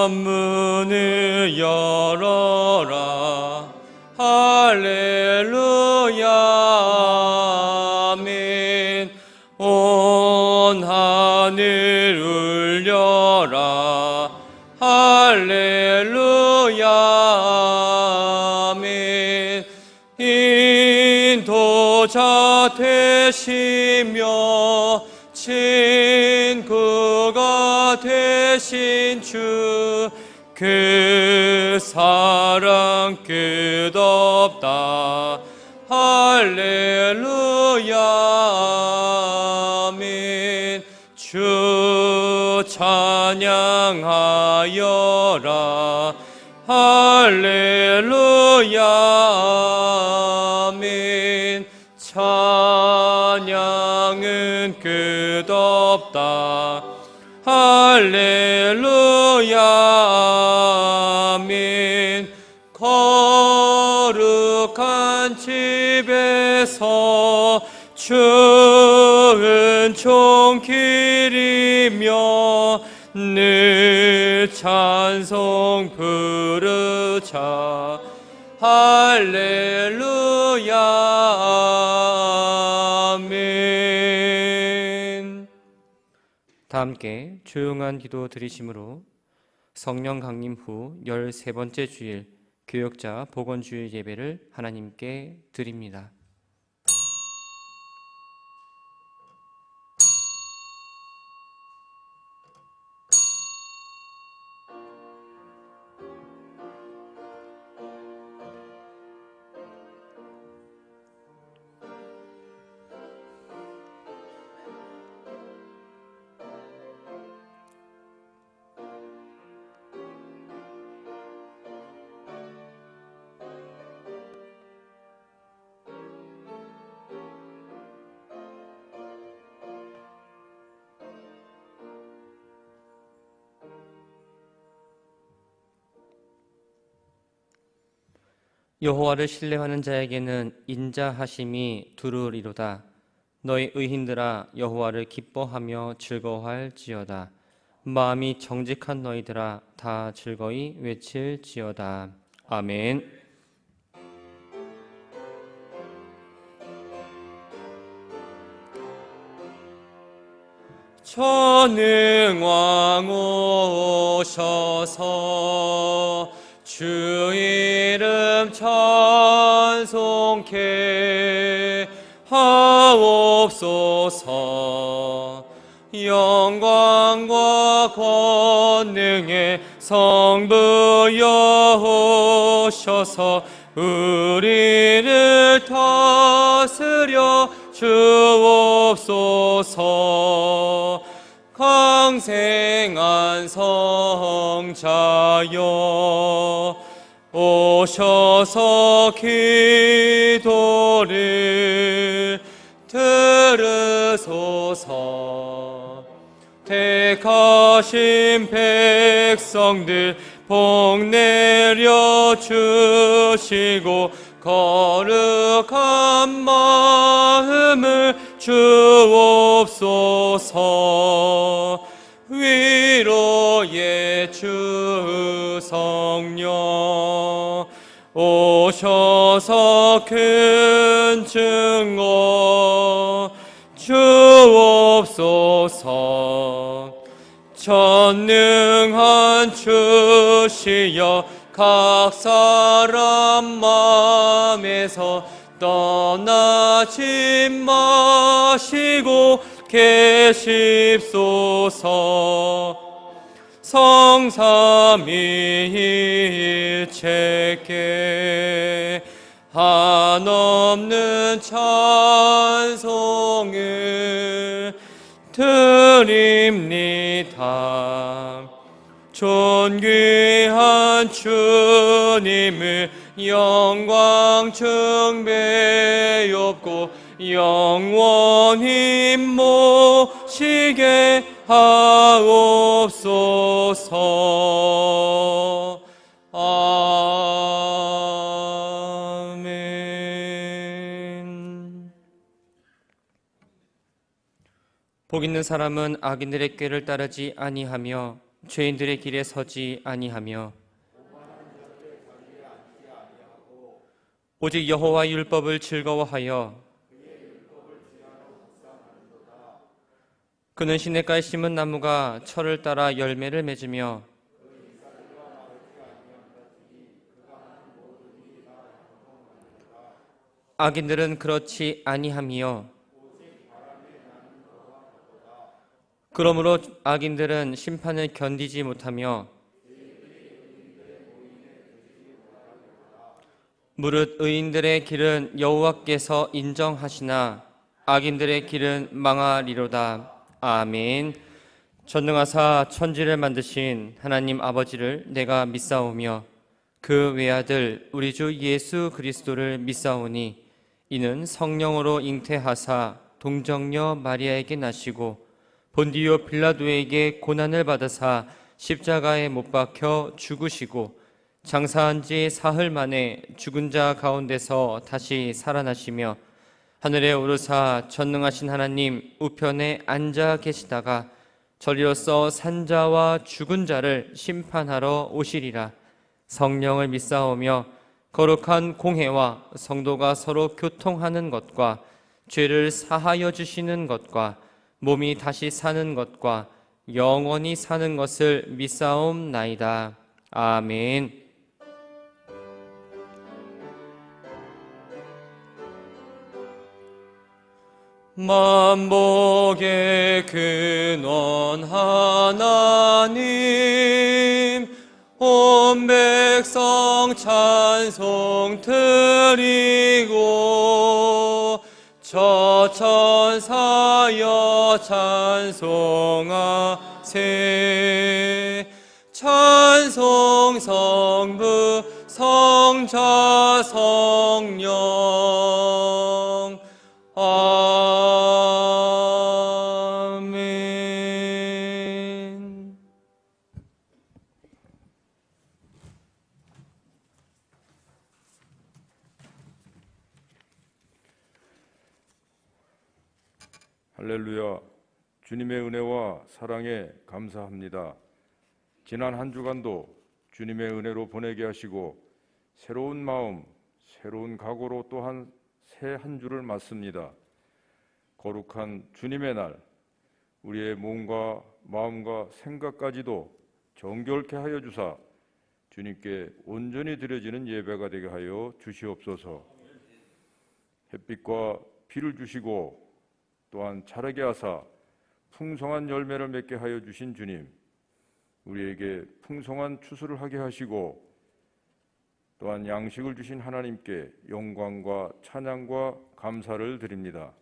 만문을 열어라. 할렐루야 아멘. 온 하늘 울려라. 할렐루야 아멘. 인도자 되시며 친구가 되신 주, 그 사랑 끝없다. 할렐루야 아멘. 주 찬양하여라. 할렐루야 아멘. 찬양은 끝없다. 할렐루야 아멘. 거룩한 집에서 주은 종길이며 늘 찬송 부르자. 할렐루야 아멘. 다 함께 조용한 기도 드리심으로 성령 강림 후 13번째 주일 교역자 복원주일 예배를 하나님께 드립니다. 여호와를 신뢰하는 자에게는 인자하심이 두루리로다. 너희 의인들아 여호와를 기뻐하며 즐거워할지어다. 마음이 정직한 너희들아 다 즐거이 외칠지어다. 아멘. 전능왕 오셔서 주 이름 찬송케 하옵소서. 영광과 권능의 성부 여호셔서 우리를 다스려 주옵소서. 강생한 성자여 오셔서 기도를 들으소서. 택하신 백성들 복 내려 주시고 거룩한 마음을 주옵소서. 위로의 주 성령 오셔서 큰 증거 주옵소서. 전능한 주시여 각 사람 마음에서 떠나지 마시고 계십소서. 성삼위일체께 한없는 찬송을 드립니다. 존귀한 주님을 영광 증배롭고 영원히 모시게 하옵소서. 아멘. 복 있는 사람은 악인들의 꾀를 따르지 아니하며 죄인들의 길에 서지 아니하며 오직 여호와 율법을 즐거워하여 그는 시냇가에 심은 나무가 철을 따라 열매를 맺으며 악인들은 그렇지 아니하며 그러므로 악인들은 심판을 견디지 못하며 무릇 의인들의 길은 여호와께서 인정하시나 악인들의 길은 망하리로다. 아멘. 전능하사 천지를 만드신 하나님 아버지를 내가 믿사오며 그 외아들 우리 주 예수 그리스도를 믿사오니 이는 성령으로 잉태하사 동정녀 마리아에게 나시고 본디오 빌라도에게 고난을 받으사 십자가에 못 박혀 죽으시고 장사한 지 사흘 만에 죽은 자 가운데서 다시 살아나시며 하늘에 오르사 전능하신 하나님 우편에 앉아 계시다가 저리로서 산자와 죽은 자를 심판하러 오시리라. 성령을 믿사오며 거룩한 공회와 성도가 서로 교통하는 것과 죄를 사하여 주시는 것과 몸이 다시 사는 것과 영원히 사는 것을 믿사옵나이다. 아멘. 만복의 근원 하나님 온 백성 찬송 드리고 저 천사여 찬송하세. 찬송 성부 성자 성령 아멘. 할렐루야. 주님의 은혜와 사랑에 감사합니다. 지난 한 주간도 주님의 은혜로 보내게 하시고 새로운 마음, 새로운 각오로 또한 새 한 주를 맞습니다. 거룩한 주님의 날, 우리의 몸과 마음과 생각까지도 정결케 하여 주사 주님께 온전히 드려지는 예배가 되게 하여 주시옵소서. 햇빛과 비를 주시고 또한 자라게 하사 풍성한 열매를 맺게 하여 주신 주님, 우리에게 풍성한 추수를 하게 하시고 또한 양식을 주신 하나님께 영광과 찬양과 감사를 드립니다.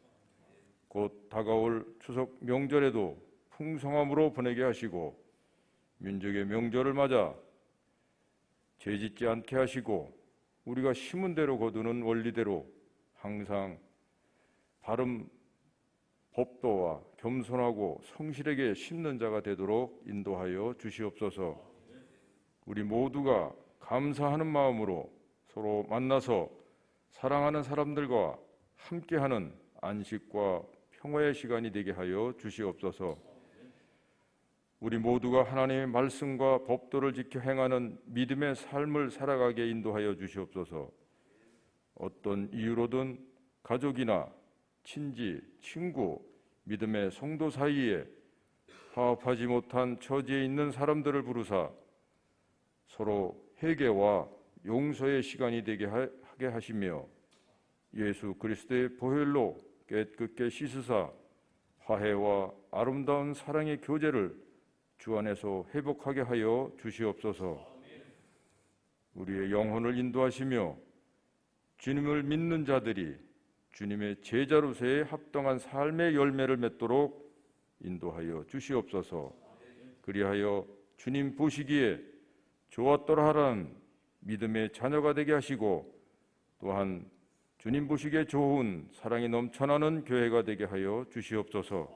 곧 다가올 추석 명절에도 풍성함으로 보내게 하시고 민족의 명절을 맞아 죄짓지 않게 하시고 우리가 심은 대로 거두는 원리대로 항상 바른 법도와 겸손하고 성실하게 심는 자가 되도록 인도하여 주시옵소서. 우리 모두가 감사하는 마음으로 서로 만나서 사랑하는 사람들과 함께하는 안식과 평화의 시간이 되게 하여 주시옵소서. 우리 모두가 하나님의 말씀과 법도를 지켜 행하는 믿음의 삶을 살아가게 인도하여 주시옵소서. 어떤 이유로든 가족이나 친지, 친구, 믿음의 성도 사이에 화합하지 못한 처지에 있는 사람들을 부르사 서로 회개와 용서의 시간이 되게 하게 하시며 예수 그리스도의 보혈로 깨끗게 씻으사 화해와 아름다운 사랑의 교제를 주 안에서 회복하게 하여 주시옵소서. 우리의 영혼을 인도하시며 주님을 믿는 자들이 주님의 제자로서의 합당한 삶의 열매를 맺도록 인도하여 주시옵소서. 그리하여 주님 보시기에 좋았더라 하라는 믿음의 자녀가 되게 하시고 또한 주님 보시기에 좋은 사랑이 넘쳐나는 교회가 되게 하여 주시옵소서.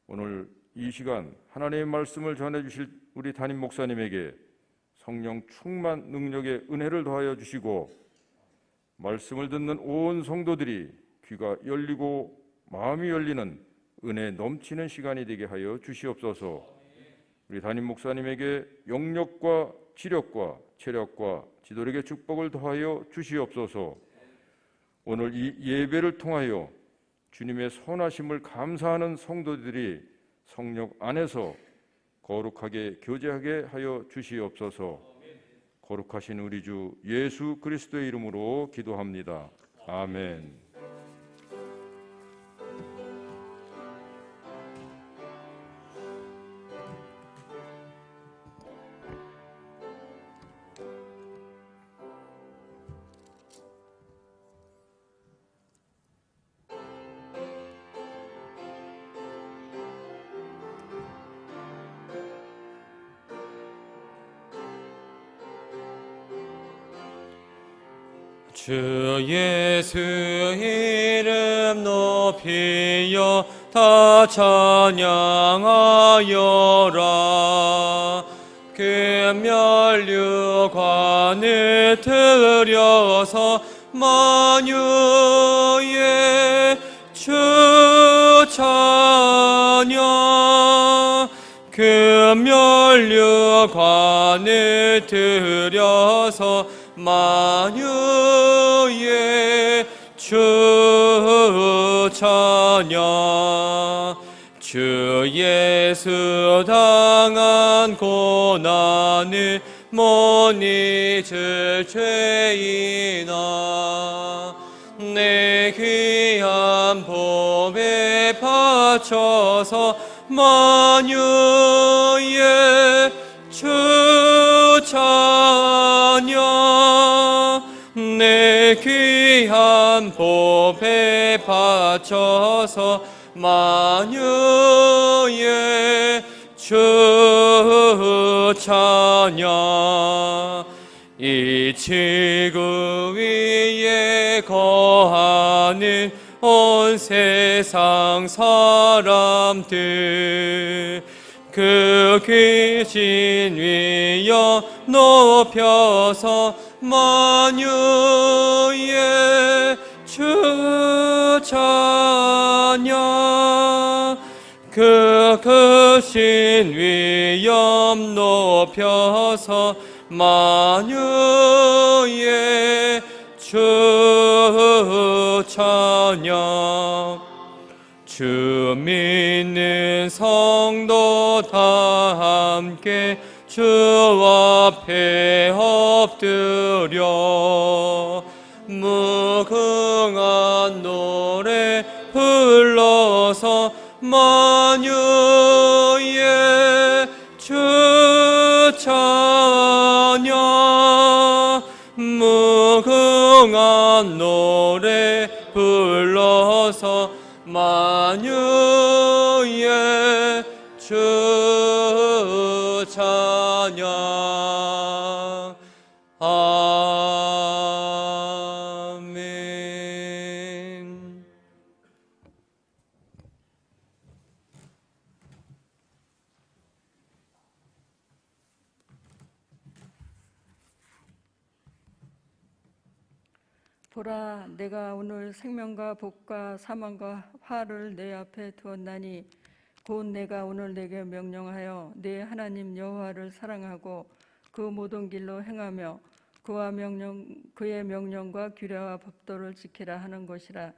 오늘 이 시간 하나님의 말씀을 전해주실 우리 담임 목사님에게 성령 충만 능력의 은혜를 더하여 주시고 말씀을 듣는 온 성도들이 귀가 열리고 마음이 열리는 은혜 넘치는 시간이 되게 하여 주시옵소서. 우리 담임 목사님에게 영력과 지력과 체력과 지도력의 축복을 더하여 주시옵소서. 오늘 이 예배를 통하여 주님의 선하심을 감사하는 성도들이 성령 안에서 거룩하게 교제하게 하여 주시옵소서. 거룩하신 우리 주 예수 그리스도의 이름으로 기도합니다. 아멘. 주 예수 이름 높이여 다 찬양하여라. 금면류관을 들여서 만유의 주 찬양. 금면류관을 들여서 만유의 주 찬양. 주 예수 당한 고난을 못 잊을 죄인아, 내 귀한 몸에 바쳐서 만유의 주 찬양. 내 귀한 몸에 바쳐서 만유의 주 찬양. 이 지구 위에 거하는 온 세상 사람들, 그 귀신 위여 높여서 만유의 주 찬양. 그 크신 위엄 높여서 만유의 주 찬양. 주 믿는 성도 다 함께 주 앞에 엎드려 무궁한 노래 불러서 만유의 주 찬양. 무궁한 노래 불러서 만유의 주 찬양. 아멘. 보라, 내가 오늘 생명과 복과 사망과 화를 내 앞에 두었나니 곧 내가 오늘 내게 명령하여 네 하나님 여호와를 사랑하고 그 모든 길로 행하며 그의 명령과 규례와 법도를 지키라 하는 것이라.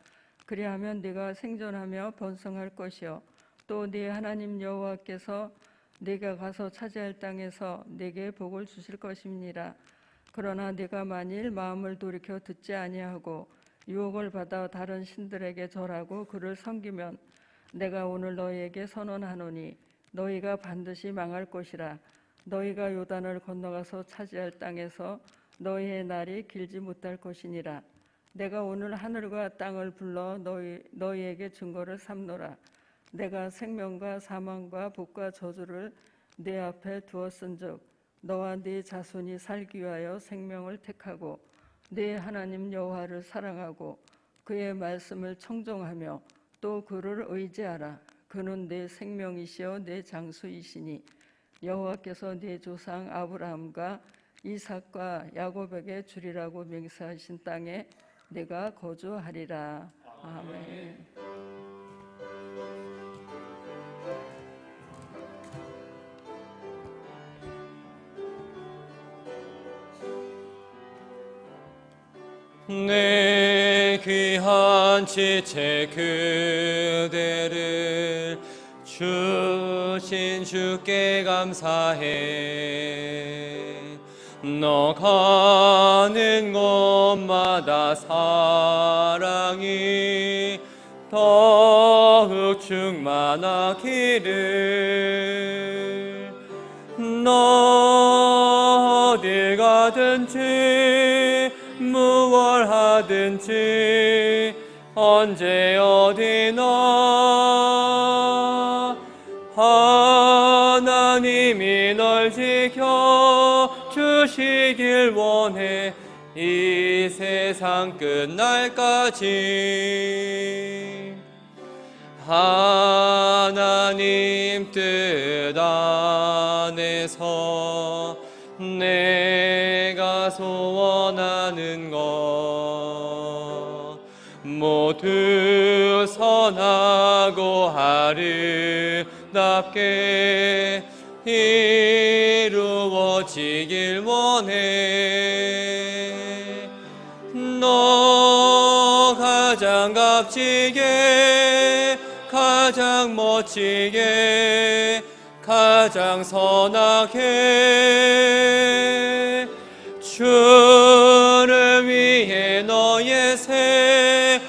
그리하면 네가 생존하며 번성할 것이요 또 네 하나님 여호와께서 네가 가서 차지할 땅에서 네게 복을 주실 것임이니라. 그러나 네가 만일 마음을 돌이켜 듣지 아니하고 유혹을 받아 다른 신들에게 절하고 그를 섬기면 내가 오늘 너희에게 선언하노니 너희가 반드시 망할 것이라. 너희가 요단을 건너가서 차지할 땅에서 너희의 날이 길지 못할 것이니라. 내가 오늘 하늘과 땅을 불러 너희에게 증거를 삼노라. 내가 생명과 사망과 복과 저주를 네 앞에 두었은즉 너와 네 자손이 살기 위하여 생명을 택하고 네 하나님 여호와를 사랑하고 그의 말씀을 청종하며 또 그를 의지하라. 그는 내 생명이시여 내 장수이시니 여호와께서 네 조상 아브라함과 이삭과 야곱에게 주리라고 맹세하신 땅에 내가 거주하리라. 아멘. 내 귀한 지체 그대를 주신 주께 감사해. 너 가는 곳마다 사랑이 더욱 충만하기를. 너 어딜 가든지 무얼 하든지 언제 어디나 하나님이 널 지켜 주시길 원해. 이 세상 끝날까지 하나님 뜻 안에서 내가 소원하는 것 모두 선하고 아름답게 이루어지길 원해. 너 가장 값지게 가장 멋지게 가장 선하게 주를 위해 너의 생애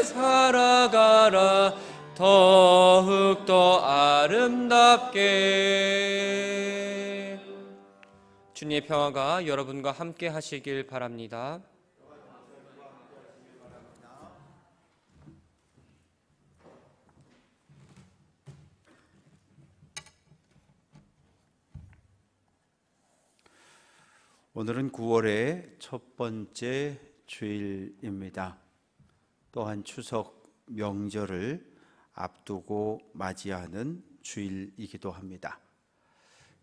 살아가라. 더욱더 아름답게. 주님의 평화가 여러분과 함께 하시길 바랍니다. 오늘은 9월의 첫 번째 주일입니다. 또한 추석 명절을 앞두고 맞이하는 주일이기도 합니다.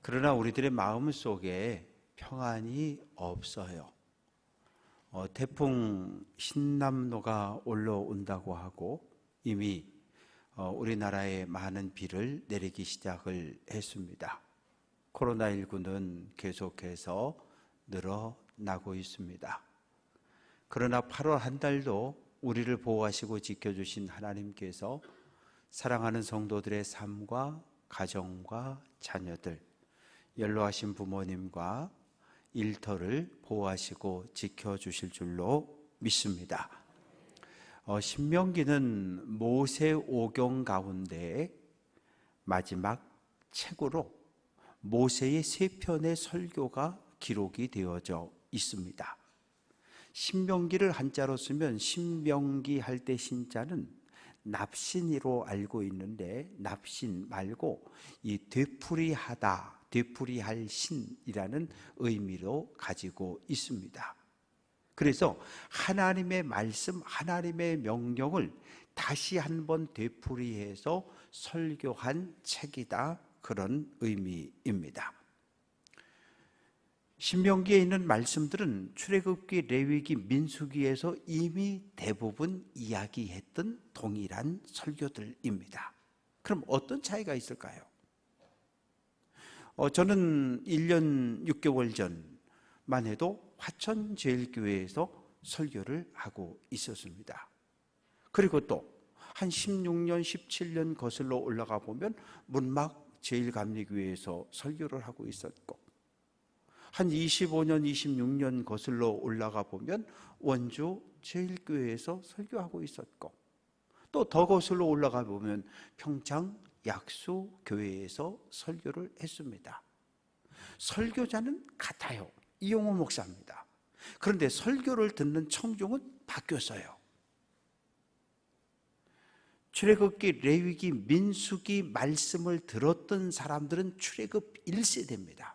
그러나 우리들의 마음 속에 평안이 없어요. 태풍 신남노가 올라온다고 하고 이미 우리나라에 많은 비를 내리기 시작을 했습니다. 코로나19는 계속해서 늘어나고 있습니다. 그러나 8월 한 달도 우리를 보호하시고 지켜주신 하나님께서 사랑하는 성도들의 삶과 가정과 자녀들, 연로하신 부모님과 일터를 보호하시고 지켜주실 줄로 믿습니다. 신명기는 모세 오경 가운데 마지막 책으로 모세의 3편의 설교가 기록이 되어져 있습니다. 신명기를 한자로 쓰면 신명기 할 때 신자는 납신이로 알고 있는데 납신 말고 이 되풀이하다, 되풀이할 신이라는 의미로 가지고 있습니다. 그래서 하나님의 말씀, 하나님의 명령을 다시 한번 되풀이해서 설교한 책이다, 그런 의미입니다. 신명기에 있는 말씀들은 출애굽기, 레위기, 민수기에서 이미 대부분 이야기했던 동일한 설교들입니다. 그럼 어떤 차이가 있을까요? 저는 1년 6개월 전만 해도 화천제일교회에서 설교를 하고 있었습니다. 그리고 또 한 16년, 17년 거슬러 올라가 보면 문막 제일감리교회에서 설교를 하고 있었고, 한 25년, 26년 거슬러 올라가 보면 원주 제일교회에서 설교하고 있었고, 또 더 거슬러 올라가 보면 평창 약수교회에서 설교를 했습니다. 설교자는 같아요. 이용호 목사입니다. 그런데 설교를 듣는 청중은 바뀌었어요. 출애굽기, 레위기, 민수기 말씀을 들었던 사람들은 출애굽 1세대입니다.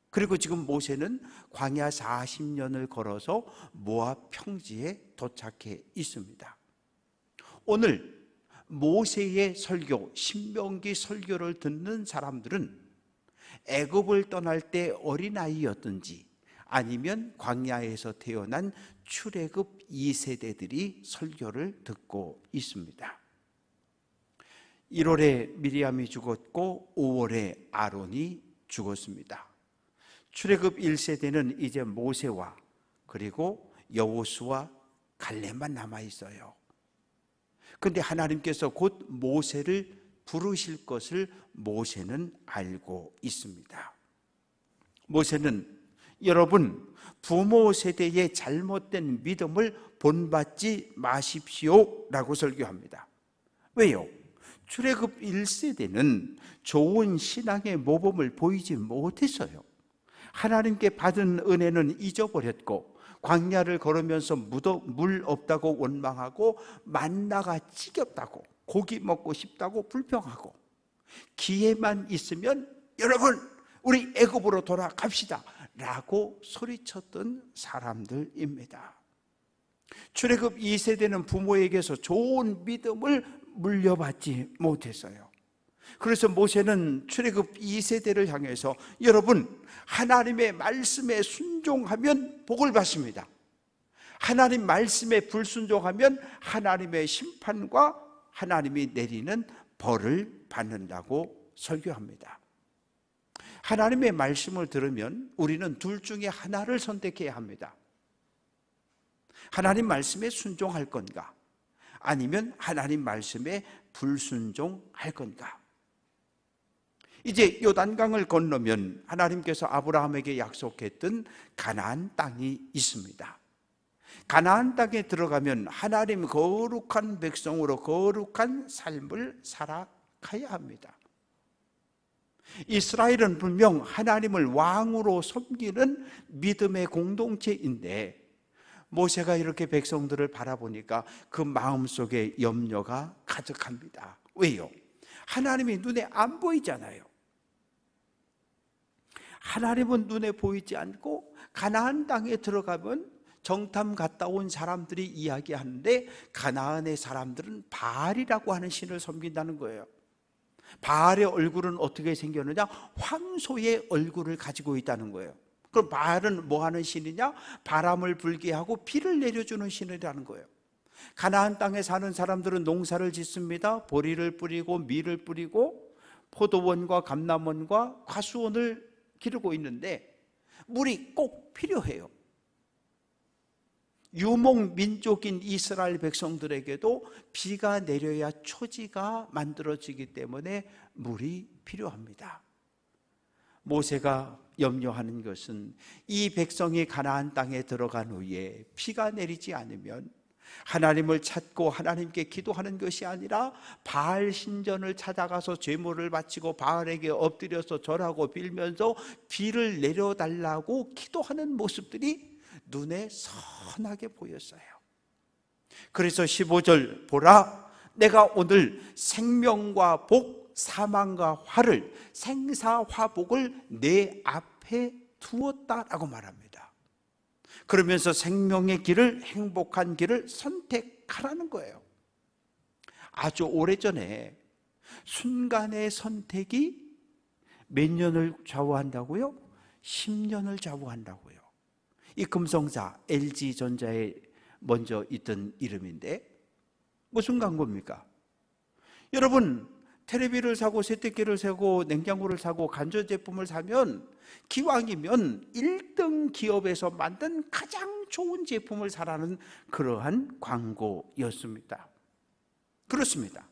그리고 지금 모세는 광야 40년을 걸어서 모압 평지에 도착해 있습니다. 오늘 모세의 설교, 신명기 설교를 듣는 사람들은 애굽을 떠날 때 어린아이였든지 아니면 광야에서 태어난 출애굽 2세대들이 설교를 듣고 있습니다. 1월에 미리암이 죽었고 5월에 아론이 죽었습니다. 출애굽 1세대는 이제 모세와 그리고 여호수아, 갈렙만 남아 있어요. 그런데 하나님께서 곧 모세를 부르실 것을 모세는 알고 있습니다. 모세는 여러분, 부모 세대의 잘못된 믿음을 본받지 마십시오 라고 설교합니다. 왜요? 출애굽 1세대는 좋은 신앙의 모범을 보이지 못했어요. 하나님께 받은 은혜는 잊어버렸고, 광야를 걸으면서 물 없다고 원망하고, 만나가 지겹다고, 고기 먹고 싶다고 불평하고, 기회만 있으면 여러분 우리 애굽으로 돌아갑시다 라고 소리쳤던 사람들입니다. 출애굽 2세대는 부모에게서 좋은 믿음을 물려받지 못했어요. 그래서 모세는 출애굽 2세대를 향해서 여러분, 하나님의 말씀에 순종하면 복을 받습니다. 하나님 말씀에 불순종하면 하나님의 심판과 하나님이 내리는 벌을 받는다고 설교합니다. 하나님의 말씀을 들으면 우리는 둘 중에 하나를 선택해야 합니다. 하나님 말씀에 순종할 건가? 아니면 하나님 말씀에 불순종할 건가? 이제 요단강을 건너면 하나님께서 아브라함에게 약속했던 가나안 땅이 있습니다. 가나안 땅에 들어가면 하나님 거룩한 백성으로 거룩한 삶을 살아가야 합니다. 이스라엘은 분명 하나님을 왕으로 섬기는 믿음의 공동체인데, 모세가 이렇게 백성들을 바라보니까 그 마음속에 염려가 가득합니다. 왜요? 하나님이 눈에 안 보이잖아요. 하나님은 눈에 보이지 않고, 가나안 땅에 들어가면 정탐 갔다 온 사람들이 이야기하는데, 가나안의 사람들은 바알이라고 하는 신을 섬긴다는 거예요. 바알의 얼굴은 어떻게 생겼느냐? 황소의 얼굴을 가지고 있다는 거예요. 그럼 바알은 뭐 하는 신이냐? 바람을 불게 하고 비를 내려주는 신이라는 거예요. 가나안 땅에 사는 사람들은 농사를 짓습니다. 보리를 뿌리고 밀을 뿌리고 포도원과 감람원과 과수원을 기르고 있는데 물이 꼭 필요해요. 유목 민족인 이스라엘 백성들에게도 비가 내려야 초지가 만들어지기 때문에 물이 필요합니다. 모세가 염려하는 것은 이 백성이 가나안 땅에 들어간 후에 비가 내리지 않으면 하나님을 찾고 하나님께 기도하는 것이 아니라 바알 신전을 찾아가서 제물을 바치고 바알에게 엎드려서 절하고 빌면서 비를 내려달라고 기도하는 모습들이 눈에 선하게 보였어요. 그래서 15절 보라, 내가 오늘 생명과 복, 사망과 화를, 생사화복을 내 앞에 두었다라고 말합니다. 그러면서 생명의 길을, 행복한 길을 선택하라는 거예요. 아주 오래전에 순간의 선택이 몇 년을 좌우한다고요? 10년을 좌우한다고요. 이 금성사 LG전자에 먼저 있던 이름인데 무슨 광고입니까? 여러분, 테레비를 사고 세탁기를 사고 냉장고를 사고 간전제품을 사면 기왕이면 1등 기업에서 만든 가장 좋은 제품을 사라는 그러한 광고였습니다. 그렇습니다.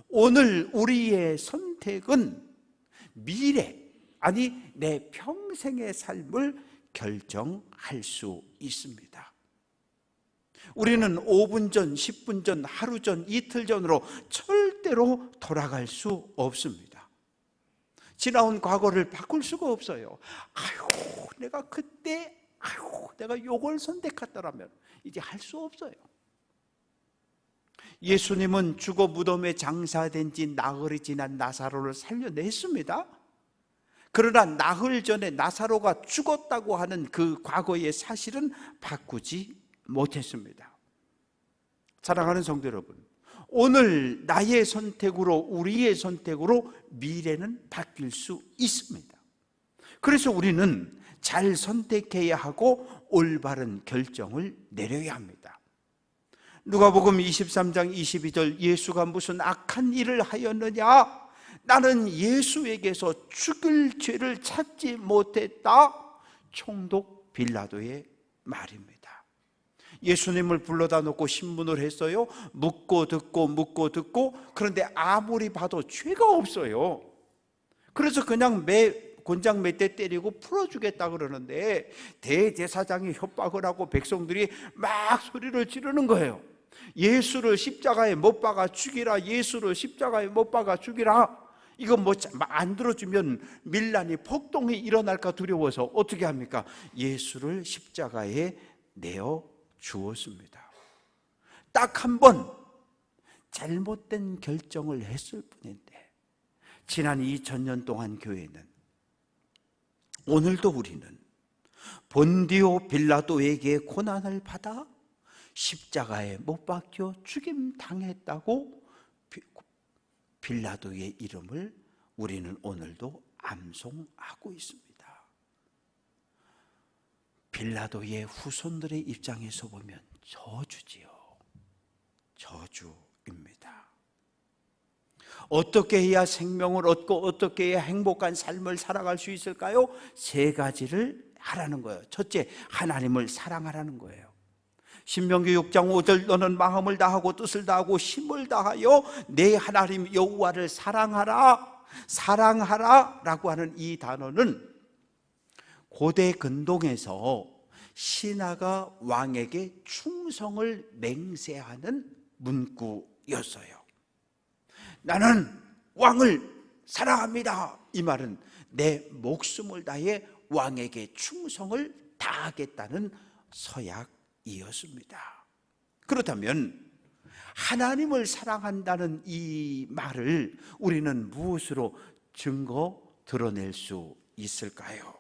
오늘 우리의 선택은 미래, 아니 내 평생의 삶을 결정할 수 있습니다. 우리는 5분 전, 10분 전, 하루 전, 이틀 전으로 절대로 돌아갈 수 없습니다. 지나온 과거를 바꿀 수가 없어요. 아유, 내가 그때, 내가 요걸 선택했더라면 이제 할 수 없어요. 예수님은 죽어 무덤에 장사된 지 나흘이 지난 나사로를 살려냈습니다. 그러나 나흘 전에 나사로가 죽었다고 하는 그 과거의 사실은 바꾸지 못했습니다. 사랑하는 성도 여러분, 오늘 나의 선택으로, 우리의 선택으로 미래는 바뀔 수 있습니다. 그래서 우리는 잘 선택해야 하고 올바른 결정을 내려야 합니다. 누가복음 23장 22절, 예수가 무슨 악한 일을 하였느냐? 나는 예수에게서 죽일 죄를 찾지 못했다. 총독 빌라도의 말입니다. 예수님을 불러다 놓고 신문을 했어요. 묻고 듣고 그런데 아무리 봐도 죄가 없어요. 그래서 그냥 곤장 몇 대 때리고 풀어주겠다 그러는데 대제사장이 협박을 하고 백성들이 막 소리를 지르는 거예요. 예수를 십자가에 못 박아 죽이라, 예수를 십자가에 못 박아 죽이라. 이거 뭐 안 들어주면 밀란이 폭동이 일어날까 두려워서 어떻게 합니까? 예수를 십자가에 내어 주었습니다. 딱 한 번 잘못된 결정을 했을 뿐인데 지난 2000년 동안 교회는, 오늘도 우리는 본디오 빌라도에게 고난을 받아 십자가에 못 박혀 죽임 당했다고 빌라도의 이름을 우리는 오늘도 암송하고 있습니다. 빌라도의 후손들의 입장에서 보면 저주지요. 저주입니다. 어떻게 해야 생명을 얻고 어떻게 해야 행복한 삶을 살아갈 수 있을까요? 세 가지를 하라는 거예요. 첫째, 하나님을 사랑하라는 거예요. 신명기 6장 5절 너는 마음을 다하고 뜻을 다하고 힘을 다하여 내 하나님 여호와를 사랑하라. 사랑하라 라고 하는 이 단어는 고대 근동에서 신하가 왕에게 충성을 맹세하는 문구였어요. 나는 왕을 사랑합니다. 이 말은 내 목숨을 다해 왕에게 충성을 다하겠다는 서약이었습니다. 그렇다면 하나님을 사랑한다는 이 말을 우리는 무엇으로 드러낼 수 있을까요?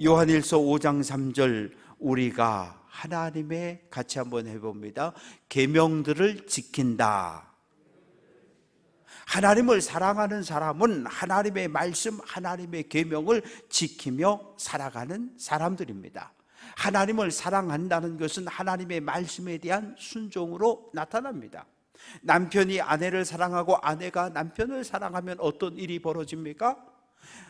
요한일서 5장 3절 우리가 하나님의, 같이 한번 해봅니다. 계명들을 지킨다. 하나님을 사랑하는 사람은 하나님의 말씀, 하나님의 계명을 지키며 살아가는 사람들입니다. 하나님을 사랑한다는 것은 하나님의 말씀에 대한 순종으로 나타납니다. 남편이 아내를 사랑하고 아내가 남편을 사랑하면 어떤 일이 벌어집니까?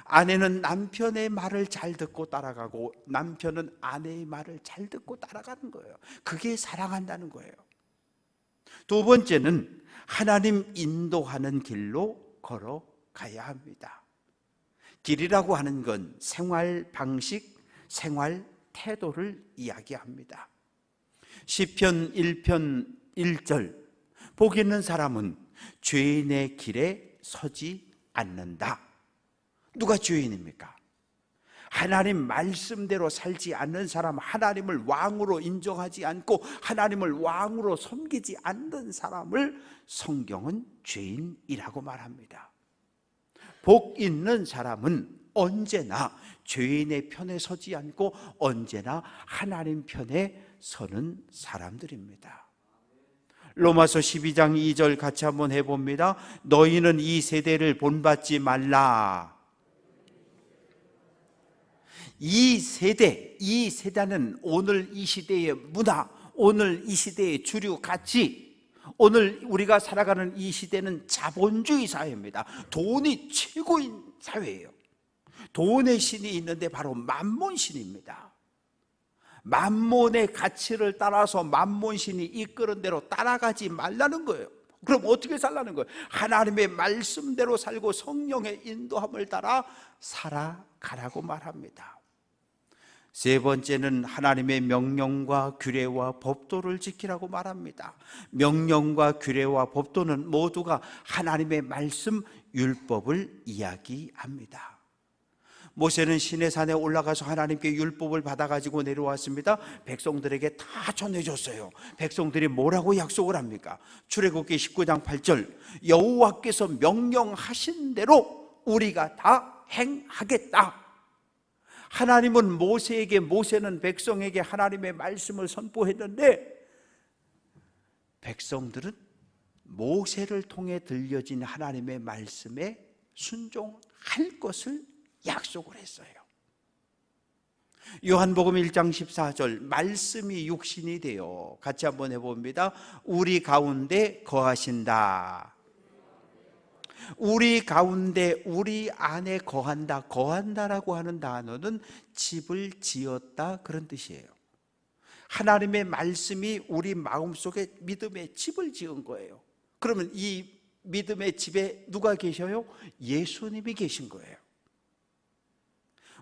아내는 남편의 말을 잘 듣고 따라가고 남편은 아내의 말을 잘 듣고 따라가는 거예요. 그게 사랑한다는 거예요. 두 번째는 하나님 인도하는 길로 걸어가야 합니다. 길이라고 하는 건 생활 방식, 생활 태도를 이야기합니다. 시편 1편 1절 복 있는 사람은 죄인의 길에 서지 않는다. 누가 죄인입니까? 하나님 말씀대로 살지 않는 사람, 하나님을 왕으로 인정하지 않고 하나님을 왕으로 섬기지 않는 사람을 성경은 죄인이라고 말합니다. 복 있는 사람은 언제나 죄인의 편에 서지 않고 언제나 하나님 편에 서는 사람들입니다. 로마서 12장 2절 같이 한번 해봅니다. 너희는 이 세대를 본받지 말라. 이 세대는 오늘 이 시대의 문화, 오늘 이 시대의 주류 가치, 오늘 우리가 살아가는 이 시대는 자본주의 사회입니다. 돈이 최고인 사회예요. 돈의 신이 있는데 바로 만몬신입니다. 만몬의 가치를 따라서 만몬신이 이끄는 대로 따라가지 말라는 거예요. 그럼 어떻게 살라는 거예요? 하나님의 말씀대로 살고 성령의 인도함을 따라 살아가라고 말합니다. 세 번째는 하나님의 명령과 규례와 법도를 지키라고 말합니다. 명령과 규례와 법도는 모두가 하나님의 말씀, 율법을 이야기합니다. 모세는 시내산에 올라가서 하나님께 율법을 받아가지고 내려왔습니다. 백성들에게 다 전해줬어요. 백성들이 뭐라고 약속을 합니까? 출애굽기 19장 8절 여호와께서 명령하신 대로 우리가 다 행하겠다. 하나님은 모세는 백성에게 하나님의 말씀을 선포했는데 백성들은 모세를 통해 들려진 하나님의 말씀에 순종할 것을 약속을 했어요. 요한복음 1장 14절 말씀이 육신이 되어 같이 한번 해봅니다. 우리 가운데 거하신다. 우리 가운데, 우리 안에 거한다. 거한다라고 하는 단어는 집을 지었다 그런 뜻이에요. 하나님의 말씀이 우리 마음속에 믿음의 집을 지은 거예요. 그러면 이 믿음의 집에 누가 계셔요? 예수님이 계신 거예요.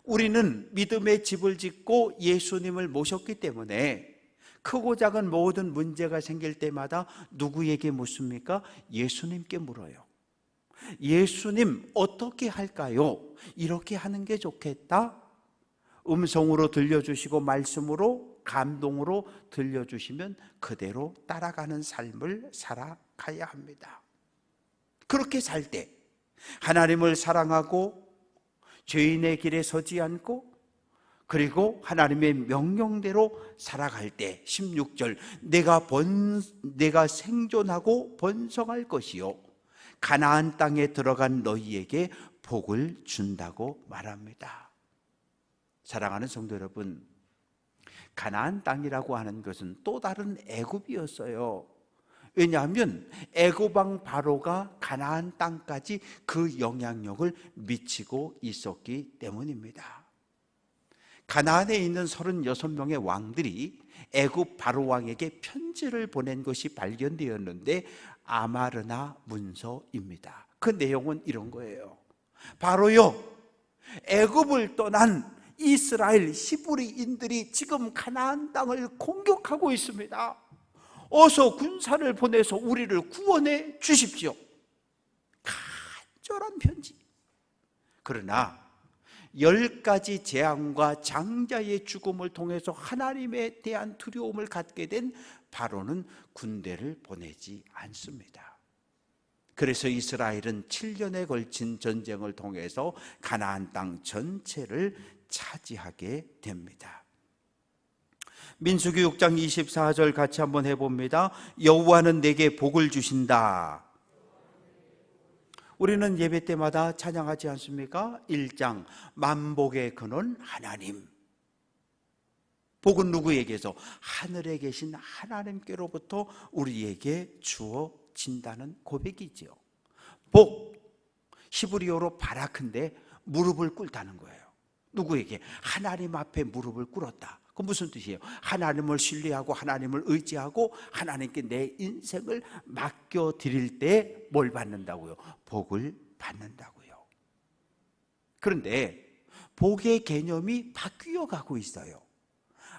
우리는 믿음의 집을 짓고 예수님을 모셨기 때문에 크고 작은 모든 문제가 생길 때마다 누구에게 묻습니까? 예수님께 물어요. 예수님, 어떻게 할까요? 이렇게 하는 게 좋겠다. 음성으로 들려주시고 말씀으로, 감동으로 들려주시면 그대로 따라가는 삶을 살아가야 합니다. 그렇게 살 때 하나님을 사랑하고 죄인의 길에 서지 않고, 그리고 하나님의 명령대로 살아갈 때 16절, 내가 생존하고 번성할 것이요 가나안 땅에 들어간 너희에게 복을 준다고 말합니다. 사랑하는 성도 여러분, 가나안 땅이라고 하는 것은 또 다른 애굽이었어요. 왜냐하면 애굽 왕 바로가 가나안 땅까지 그 영향력을 미치고 있었기 때문입니다. 가나안에 있는 36명의 왕들이 애굽 바로 왕에게 편지를 보낸 것이 발견되었는데 아마르나 문서입니다. 그 내용은 이런 거예요. 바로요, 애굽을 떠난 이스라엘 히브리인들이 지금 가나안 땅을 공격하고 있습니다. 어서 군사를 보내서 우리를 구원해 주십시오. 간절한 편지. 그러나 10가지 재앙과 장자의 죽음을 통해서 하나님에 대한 두려움을 갖게 된 바로는 군대를 보내지 않습니다. 그래서 이스라엘은 7년에 걸친 전쟁을 통해서 가나안 땅 전체를 차지하게 됩니다. 민수기 6장 24절 같이 한번 해봅니다. 여호와는 내게 복을 주신다. 우리는 예배 때마다 찬양하지 않습니까? 1장 만복의 근원 하나님. 복은 누구에게서? 하늘에 계신 하나님께로부터 우리에게 주어진다는 고백이지요. 복, 히브리어로 바라크인데 무릎을 꿇다는 거예요. 누구에게? 하나님 앞에 무릎을 꿇었다. 그 무슨 뜻이에요? 하나님을 신뢰하고 하나님을 의지하고 하나님께 내 인생을 맡겨드릴 때 뭘 받는다고요? 복을 받는다고요. 그런데 복의 개념이 바뀌어 가고 있어요.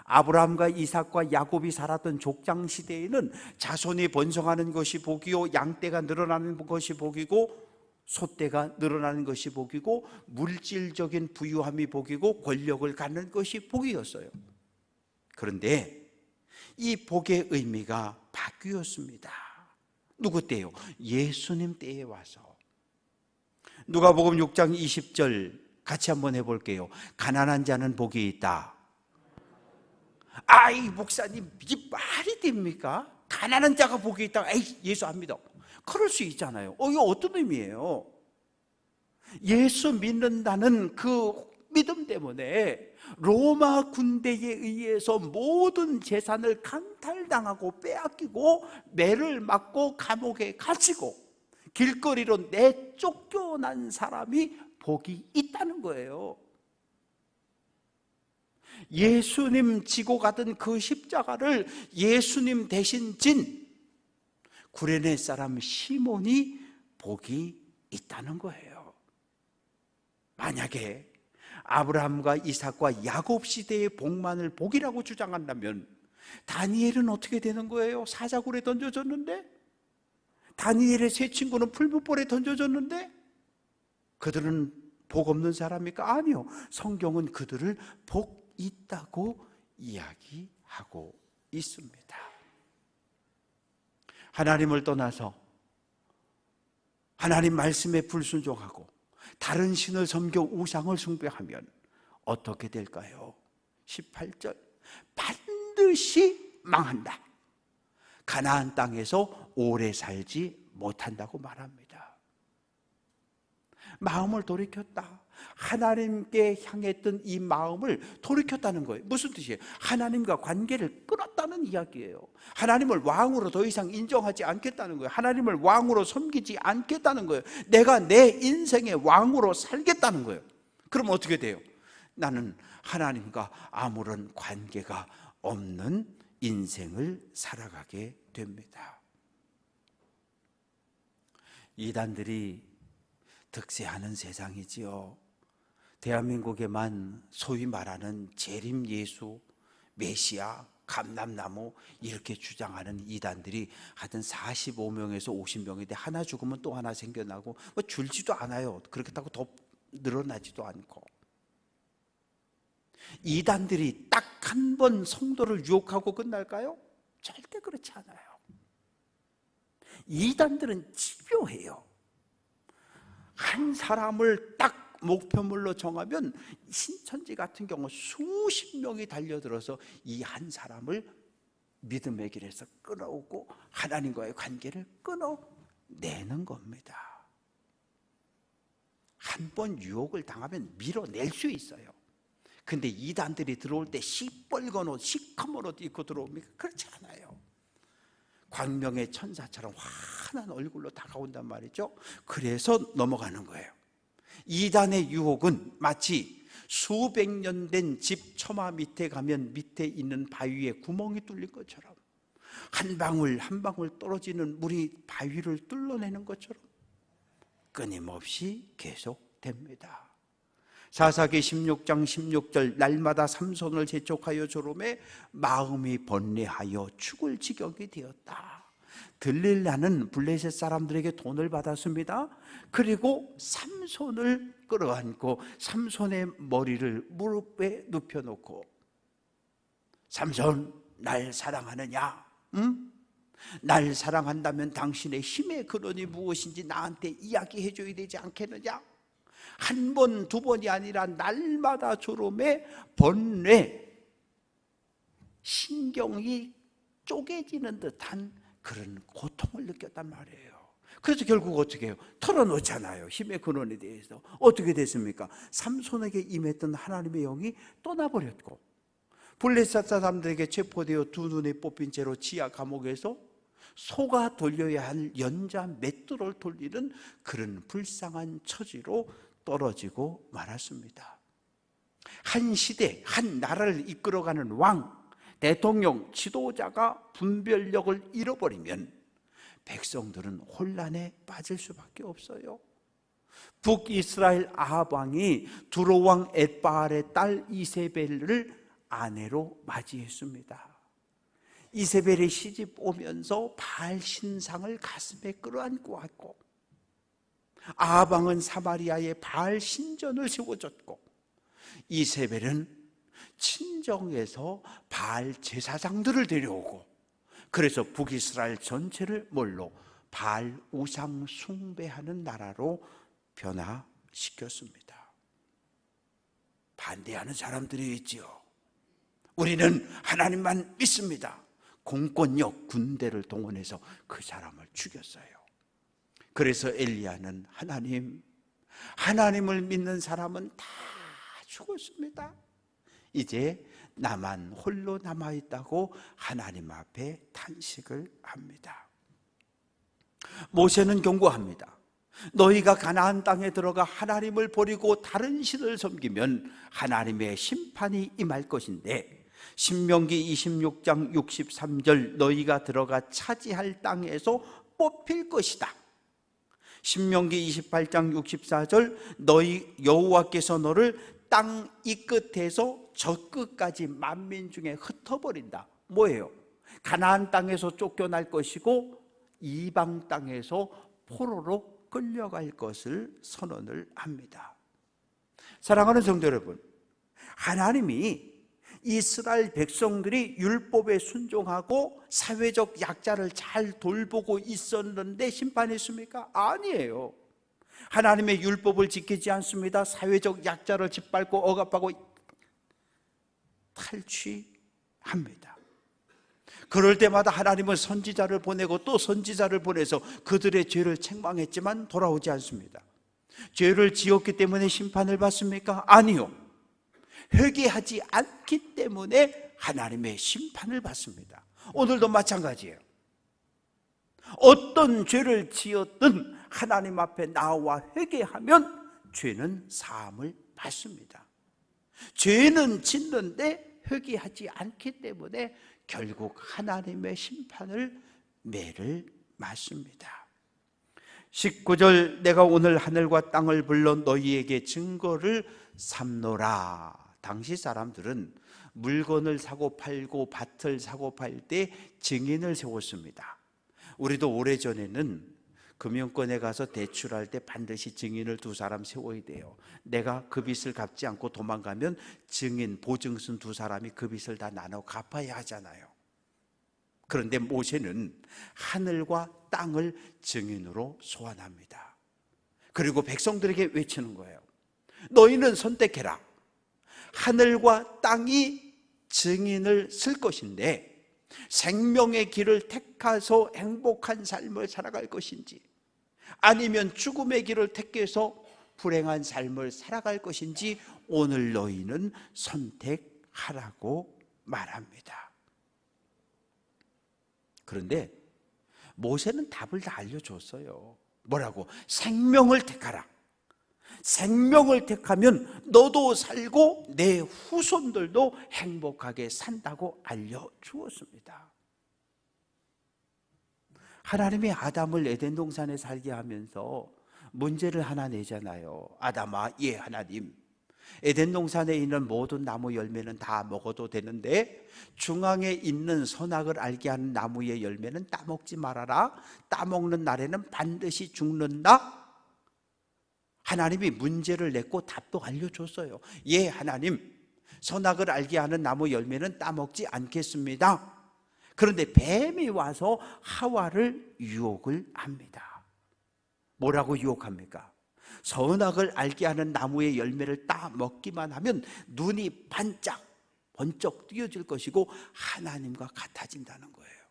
아브라함과 이삭과 야곱이 살았던 족장 시대에는 자손이 번성하는 것이 복이요, 양떼가 늘어나는 것이 복이고, 소떼가 늘어나는 것이 복이고, 물질적인 부유함이 복이고, 권력을 갖는 것이 복이었어요. 그런데 이 복의 의미가 바뀌었습니다. 누구 때요? 예수님 때에 와서. 누가복음 6장 20절 같이 한번 해볼게요. 가난한 자는 복이 있다. 아이 목사님, 이게 말이 됩니까? 가난한 자가 복이 있다. 에이, 예수 안 믿어. 그럴 수 있잖아요. 이거 어떤 의미예요? 예수 믿는다는 그 믿음 때문에 로마 군대에 의해서 모든 재산을 강탈당하고 빼앗기고 매를 맞고 감옥에 갇히고 길거리로 내쫓겨난 사람이 복이 있다는 거예요. 예수님 지고 가던 그 십자가를 예수님 대신 진 구레네 사람 시몬이 복이 있다는 거예요. 만약에 아브라함과 이삭과 야곱 시대의 복만을 복이라고 주장한다면 다니엘은 어떻게 되는 거예요? 사자굴에 던져졌는데, 다니엘의 세 친구는 풀무불에 던져졌는데 그들은 복 없는 사람입니까? 아니요. 성경은 그들을 복 있다고 이야기하고 있습니다. 하나님을 떠나서 하나님 말씀에 불순종하고 다른 신을 섬겨 우상을 숭배하면 어떻게 될까요? 18절 반드시 망한다. 가나안 땅에서 오래 살지 못한다고 말합니다. 마음을 돌이켰다. 하나님께 향했던 이 마음을 돌이켰다는 거예요. 무슨 뜻이에요? 하나님과 관계를 끊었다는 이야기예요. 하나님을 왕으로 더 이상 인정하지 않겠다는 거예요. 하나님을 왕으로 섬기지 않겠다는 거예요. 내가 내 인생의 왕으로 살겠다는 거예요. 그럼 어떻게 돼요? 나는 하나님과 아무런 관계가 없는 인생을 살아가게 됩니다. 이단들이 득세하는 세상이지요. 대한민국에만 소위 말하는 재림 예수, 메시아, 감람나무 이렇게 주장하는 이단들이 하여튼 45명에서 50명인데 하나 죽으면 또 하나 생겨나고 뭐 줄지도 않아요. 그렇게 하고 더 늘어나지도 않고. 이단들이 딱 한 번 성도를 유혹하고 끝날까요? 절대 그렇지 않아요. 이단들은 집요해요. 한 사람을 딱 목표물로 정하면 신천지 같은 경우 수십 명이 달려들어서 이 한 사람을 믿음의 길에서 끊어오고 하나님과의 관계를 끊어내는 겁니다. 한 번 유혹을 당하면 밀어낼 수 있어요. 근데 이단들이 들어올 때 시뻘건 옷, 시커먼 옷 입고 들어옵니까? 그렇지 않아요. 광명의 천사처럼 환한 얼굴로 다가온단 말이죠. 그래서 넘어가는 거예요. 이단의 유혹은 마치 수백 년 된 집 처마 밑에 가면 밑에 있는 바위에 구멍이 뚫린 것처럼 한 방울 한 방울 떨어지는 물이 바위를 뚫어내는 것처럼 끊임없이 계속됩니다. 사사기 16장 16절 날마다 삼손을 재촉하여 조름에 마음이 번뇌하여 죽을 지경이 되었다. 들릴라는 블레셋 사람들에게 돈을 받았습니다. 그리고 삼손을 끌어안고 삼손의 머리를 무릎에 눕혀놓고 삼손 날 사랑하느냐? 응? 날 사랑한다면 당신의 힘의 근원이 무엇인지 나한테 이야기해 줘야 되지 않겠느냐? 한 번, 두 번이 아니라 날마다 졸음에 번뇌, 신경이 쪼개지는 듯한 그런 고통을 느꼈단 말이에요. 그래서 결국 어떻게 해요? 털어놓잖아요. 힘의 근원에 대해서. 어떻게 됐습니까? 삼손에게 임했던 하나님의 영이 떠나버렸고 블레셋 사람들에게 체포되어 두 눈이 뽑힌 채로 지하 감옥에서 소가 돌려야 할 연자 맷돌을 돌리는 그런 불쌍한 처지로 떨어지고 말았습니다. 한 시대, 한 나라를 이끌어가는 왕, 대통령, 지도자가 분별력을 잃어버리면 백성들은 혼란에 빠질 수밖에 없어요. 북이스라엘 아합 왕이 두로 왕 엣바알의 딸 이세벨을 아내로 맞이했습니다. 이세벨이 시집 오면서 바알 신상을 가슴에 끌어안고 왔고 아합 왕은 사마리아에 바알 신전을 세워줬고 이세벨은 친정에서 바알 제사장들을 데려오고 그래서 북이스라엘 전체를 뭘로? 바알 우상 숭배하는 나라로 변화시켰습니다. 반대하는 사람들이 있지요. 우리는 하나님만 믿습니다. 공권력, 군대를 동원해서 그 사람을 죽였어요. 그래서 엘리야는 하나님을 믿는 사람은 다 죽었습니다. 이제 나만 홀로 남아있다고 하나님 앞에 탄식을 합니다. 모세는 경고합니다. 너희가 가나안 땅에 들어가 하나님을 버리고 다른 신을 섬기면 하나님의 심판이 임할 것인데 신명기 26장 63절 너희가 들어가 차지할 땅에서 뽑힐 것이다. 신명기 28장 64절 너희 여호와께서 너를 땅 이 끝에서 저 끝까지 만민 중에 흩어버린다. 뭐예요? 가나안 땅에서 쫓겨날 것이고 이방 땅에서 포로로 끌려갈 것을 선언을 합니다. 사랑하는 성도 여러분, 하나님이 이스라엘 백성들이 율법에 순종하고 사회적 약자를 잘 돌보고 있었는데 심판했습니까? 아니에요. 하나님의 율법을 지키지 않습니다. 사회적 약자를 짓밟고 억압하고 탈취합니다. 그럴 때마다 하나님은 선지자를 보내고 또 선지자를 보내서 그들의 죄를 책망했지만 돌아오지 않습니다. 죄를 지었기 때문에 심판을 받습니까? 아니요. 회개하지 않기 때문에 하나님의 심판을 받습니다. 오늘도 마찬가지예요. 어떤 죄를 지었든 하나님 앞에 나와 회개하면 죄는 사함을 받습니다. 죄는 짓는데 회개하지 않기 때문에 결국 하나님의 심판을 매를 맞습니다. 19절, 내가 오늘 하늘과 땅을 불러 너희에게 증거를 삼노라. 당시 사람들은 물건을 사고 팔고 밭을 사고 팔 때 증인을 세웠습니다. 우리도 오래전에는 금융권에 가서 대출할 때 반드시 증인을 2사람 세워야 돼요. 내가 그 빚을 갚지 않고 도망가면 증인, 보증순 2사람이 그 빚을 다 나눠 갚아야 하잖아요. 그런데 모세는 하늘과 땅을 증인으로 소환합니다. 그리고 백성들에게 외치는 거예요. 너희는 선택해라. 하늘과 땅이 증인을 쓸 것인데 생명의 길을 택해서 행복한 삶을 살아갈 것인지, 아니면 죽음의 길을 택해서 불행한 삶을 살아갈 것인지 오늘 너희는 선택하라고 말합니다. 그런데 모세는 답을 다 알려줬어요. 뭐라고? 생명을 택하라. 생명을 택하면 너도 살고 내 후손들도 행복하게 산다고 알려주었습니다. 하나님이 아담을 에덴 동산에 살게 하면서 문제를 하나 내잖아요. 아담아, 예 하나님, 에덴 동산에 있는 모든 나무 열매는 다 먹어도 되는데 중앙에 있는 선악을 알게 하는 나무의 열매는 따먹지 말아라. 따먹는 날에는 반드시 죽는다. 하나님이 문제를 냈고 답도 알려줬어요. 예 하나님, 선악을 알게 하는 나무 열매는 따먹지 않겠습니다. 그런데 뱀이 와서 하와를 유혹을 합니다. 뭐라고 유혹합니까? 선악을 알게 하는 나무의 열매를 따 먹기만 하면 눈이 반짝 번쩍 띄어질 것이고 하나님과 같아진다는 거예요.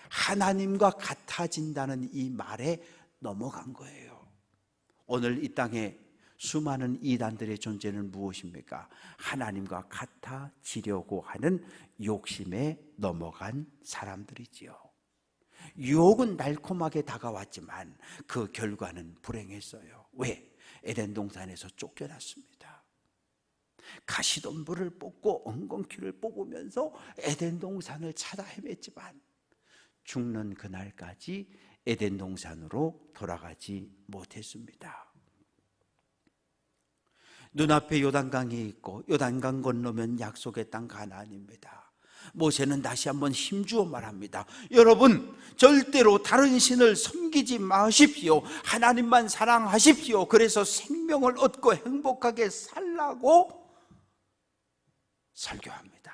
하나님과 같아진다는 이 말에 넘어간 거예요. 오늘 이 땅에 수많은 이단들의 존재는 무엇입니까? 하나님과 같아지려고 하는 욕심에 넘어간 사람들이지요. 유혹은 달콤하게 다가왔지만 그 결과는 불행했어요. 왜? 에덴 동산에서 쫓겨났습니다. 가시덤불을 뽑고 엉겅퀴를 뽑으면서 에덴 동산을 찾아 헤맸지만 죽는 그날까지 에덴 동산으로 돌아가지 못했습니다. 눈앞에 요단강이 있고 요단강 건너면 약속의 땅 가나안입니다. 모세는 다시 한번 힘주어 말합니다. 여러분, 절대로 다른 신을 섬기지 마십시오. 하나님만 사랑하십시오. 그래서 생명을 얻고 행복하게 살라고 설교합니다.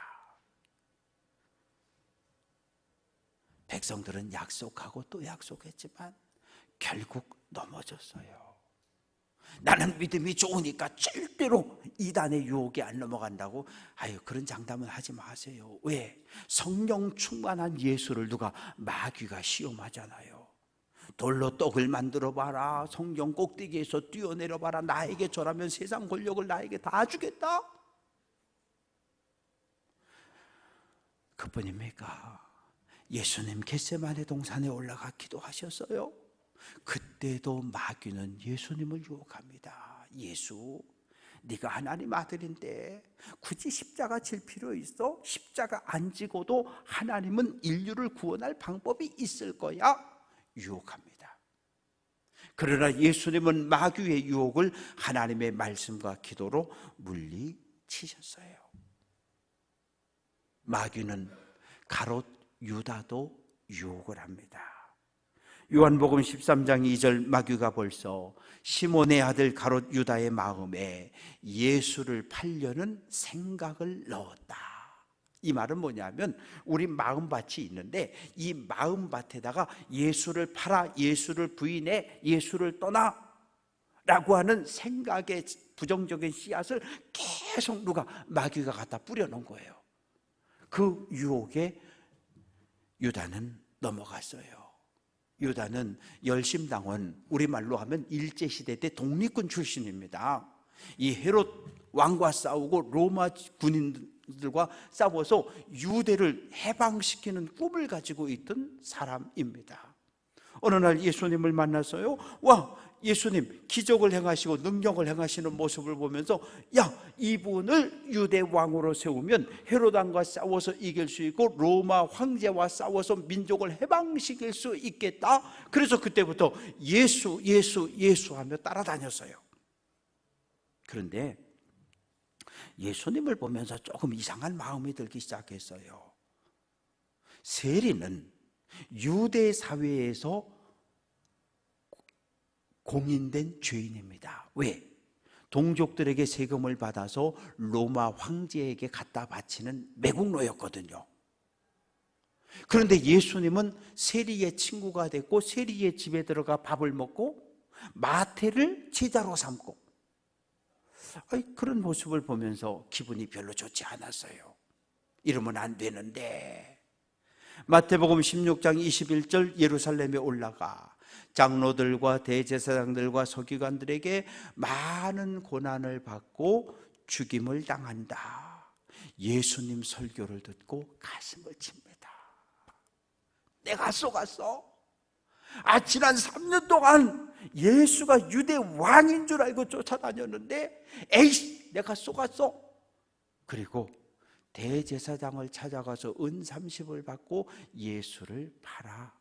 백성들은 약속하고 또 약속했지만 결국 넘어졌어요. 나는 믿음이 좋으니까 절대로 이단의 유혹에 안 넘어간다고, 그런 장담은 하지 마세요. 왜? 성령 충만한 예수를 누가 마귀가 시험하잖아요. 돌로 떡을 만들어 봐라, 성령 꼭대기에서 뛰어내려 봐라, 나에게 절하면 세상 권력을 나에게 다 주겠다. 그뿐입니까? 예수님 겟세마네 동산에 올라가 기도하셨어요. 그때도 마귀는 예수님을 유혹합니다. 예수, 네가 하나님 아들인데 굳이 십자가 질 필요 있어? 십자가 안 지고도 하나님은 인류를 구원할 방법이 있을 거야. 유혹합니다. 그러나 예수님은 마귀의 유혹을 하나님의 말씀과 기도로 물리치셨어요. 마귀는 가롯 유다도 유혹을 합니다. 요한복음 13장 2절, 마귀가 벌써 시몬의 아들 가롯 유다의 마음에 예수를 팔려는 생각을 넣었다. 이 말은 뭐냐면 우리 마음밭이 있는데 이 마음밭에다가 예수를 팔아, 예수를 부인해, 예수를 떠나 라고 하는 생각의 부정적인 씨앗을 계속 누가, 마귀가 갖다 뿌려놓은 거예요. 그 유혹에 유다는 넘어갔어요. 유다는 열심당원, 우리말로 하면 일제시대 때 독립군 출신입니다. 이 헤롯 왕과 싸우고 로마 군인들과 싸워서 유대를 해방시키는 꿈을 가지고 있던 사람입니다. 어느 날 예수님을 만났어요. 와, 예수님 기적을 행하시고 능력을 행하시는 모습을 보면서 야, 이분을 유대 왕으로 세우면 헤롯 왕과 싸워서 이길 수 있고 로마 황제와 싸워서 민족을 해방시킬 수 있겠다. 그래서 그때부터 예수 예수 예수 하며 따라다녔어요. 그런데 예수님을 보면서 조금 이상한 마음이 들기 시작했어요. 세리는 유대 사회에서 공인된 죄인입니다. 왜? 동족들에게 세금을 받아서 로마 황제에게 갖다 바치는 매국노였거든요. 그런데 예수님은 세리의 친구가 됐고 세리의 집에 들어가 밥을 먹고 마태를 제자로 삼고, 그런 모습을 보면서 기분이 별로 좋지 않았어요. 이러면 안 되는데. 마태복음 16장 21절, 예루살렘에 올라가 장로들과 대제사장들과 서기관들에게 많은 고난을 받고 죽임을 당한다. 예수님 설교를 듣고 가슴을 칩니다. 내가 속았어? 지난 3년 동안 예수가 유대 왕인 줄 알고 쫓아다녔는데 에이씨, 내가 속았어. 그리고 대제사장을 찾아가서 은 30을 받고 예수를 팔아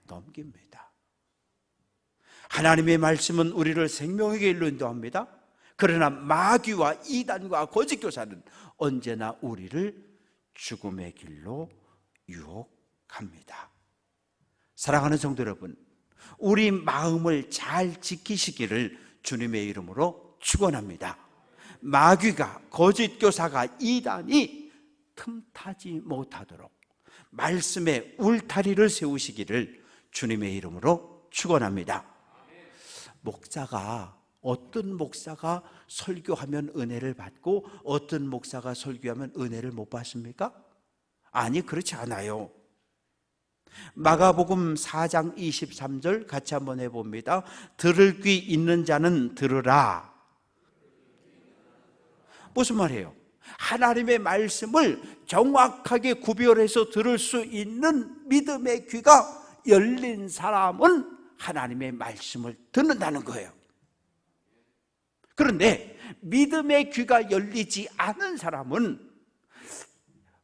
넘깁니다. 하나님의 말씀은 우리를 생명에게 이르러 인도합니다. 그러나 마귀와 이단과 거짓 교사는 언제나 우리를 죽음의 길로 유혹합니다. 사랑하는 성도 여러분, 우리 마음을 잘 지키시기를 주님의 이름으로 축원합니다. 마귀가, 거짓 교사가, 이단이 틈타지 못하도록 말씀에 울타리를 세우시기를 주님의 이름으로 축원합니다. 어떤 목사가 설교하면 은혜를 받고 어떤 목사가 설교하면 은혜를 못 받습니까? 아니, 그렇지 않아요. 마가복음 4장 23절 같이 한번 해봅니다. 들을 귀 있는 자는 들으라. 무슨 말이에요? 하나님의 말씀을 정확하게 구별해서 들을 수 있는 믿음의 귀가 열린 사람은 하나님의 말씀을 듣는다는 거예요. 그런데 믿음의 귀가 열리지 않은 사람은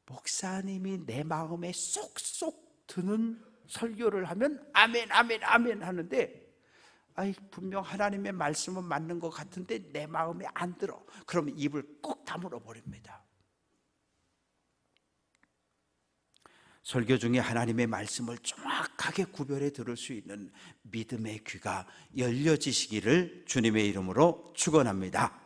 목사님이 내 마음에 쏙쏙 드는 설교를 하면 아멘 아멘 아멘 하는데, 분명 하나님의 말씀은 맞는 것 같은데 내 마음에 안 들어. 그러면 입을 꼭 다물어 버립니다. 설교 중에 하나님의 말씀을 정확하게 구별해 들을 수 있는 믿음의 귀가 열려지시기를 주님의 이름으로 축원합니다.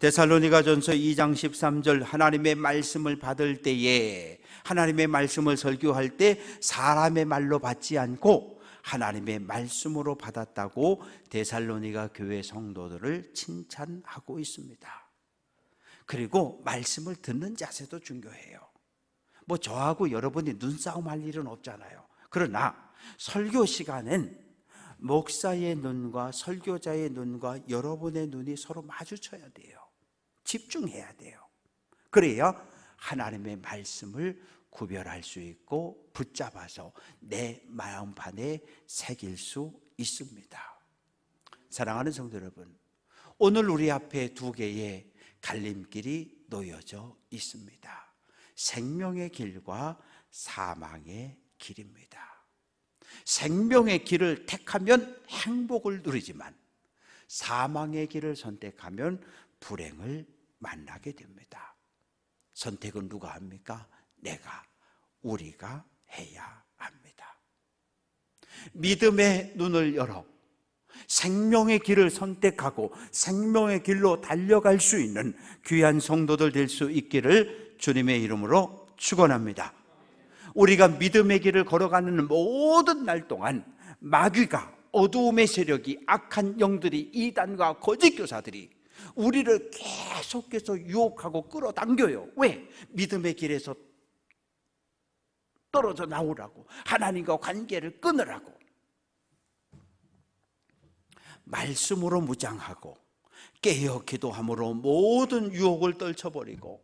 데살로니가전서 2장 13절, 하나님의 말씀을 받을 때에, 하나님의 말씀을 설교할 때 사람의 말로 받지 않고 하나님의 말씀으로 받았다고 데살로니가 교회 성도들을 칭찬하고 있습니다. 그리고 말씀을 듣는 자세도 중요해요. 저하고 여러분이 눈싸움 할 일은 없잖아요. 그러나 설교 시간엔 목사의 눈과 설교자의 눈과 여러분의 눈이 서로 마주쳐야 돼요. 집중해야 돼요. 그래야 하나님의 말씀을 구별할 수 있고 붙잡아서 내 마음판에 새길 수 있습니다. 사랑하는 성도 여러분, 오늘 우리 앞에 두 개의 갈림길이 놓여져 있습니다. 생명의 길과 사망의 길입니다. 생명의 길을 택하면 행복을 누리지만 사망의 길을 선택하면 불행을 만나게 됩니다. 선택은 누가 합니까? 우리가 해야 합니다. 믿음의 눈을 열어 생명의 길을 선택하고 생명의 길로 달려갈 수 있는 귀한 성도들 될 수 있기를 주님의 이름으로 축원합니다. 우리가 믿음의 길을 걸어가는 모든 날 동안 마귀가, 어두움의 세력이, 악한 영들이, 이단과 거짓 교사들이 우리를 계속해서 유혹하고 끌어당겨요. 왜? 믿음의 길에서 떨어져 나오라고, 하나님과 관계를 끊으라고. 말씀으로 무장하고 깨어 기도함으로 모든 유혹을 떨쳐버리고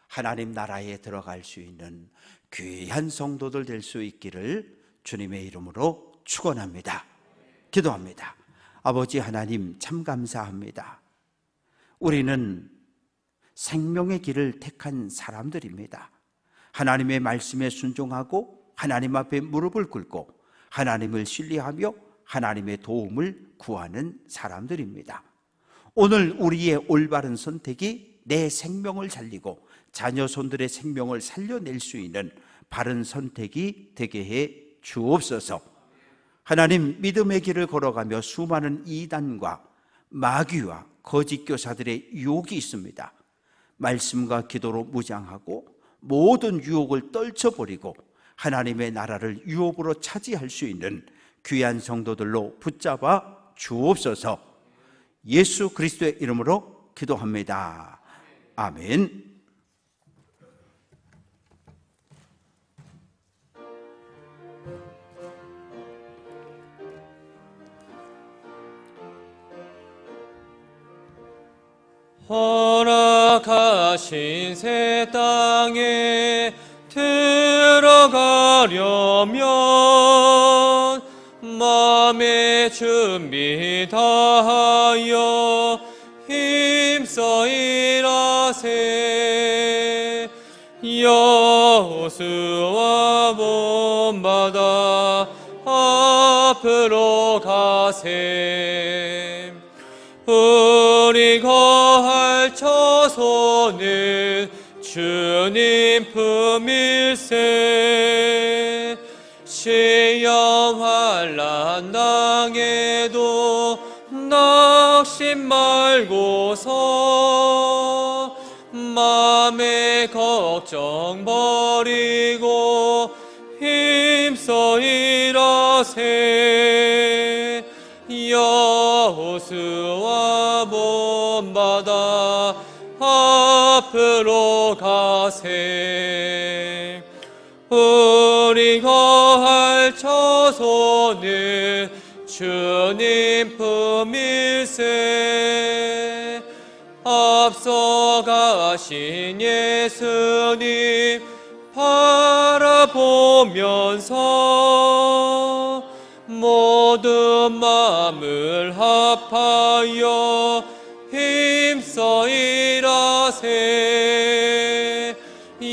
하나님 나라에 들어갈 수 있는 귀한 성도들 될 수 있기를 주님의 이름으로 축원합니다. 기도합니다. 아버지 하나님 참 감사합니다. 우리는 생명의 길을 택한 사람들입니다. 하나님의 말씀에 순종하고 하나님 앞에 무릎을 꿇고 하나님을 신뢰하며 하나님의 도움을 구하는 사람들입니다. 오늘 우리의 올바른 선택이 내 생명을 살리고 자녀손들의 생명을 살려낼 수 있는 바른 선택이 되게 해 주옵소서. 하나님, 믿음의 길을 걸어가며 수많은 이단과 마귀와 거짓 교사들의 유혹이 있습니다. 말씀과 기도로 무장하고 모든 유혹을 떨쳐버리고 하나님의 나라를 유업으로 차지할 수 있는 귀한 성도들로 붙잡아 주옵소서. 예수 그리스도의 이름으로 기도합니다. 아멘. 허락하신 새 땅에 들어가려면 마음의 준비 다하여 힘써 일하세. 여호수아 본받아 앞으로 가세. 우리 거할 처소는 주님 품일세. 시험 환난 당해도 낙심 말고서 맘의 걱정 버리고 힘써 일하세. 여호수아 본받아 앞으로 가세. 우리 거할 처소는 주님 품일세. 앞서 가신 예수님 바라보면서 모든 마음을 합하여 힘써 일하세.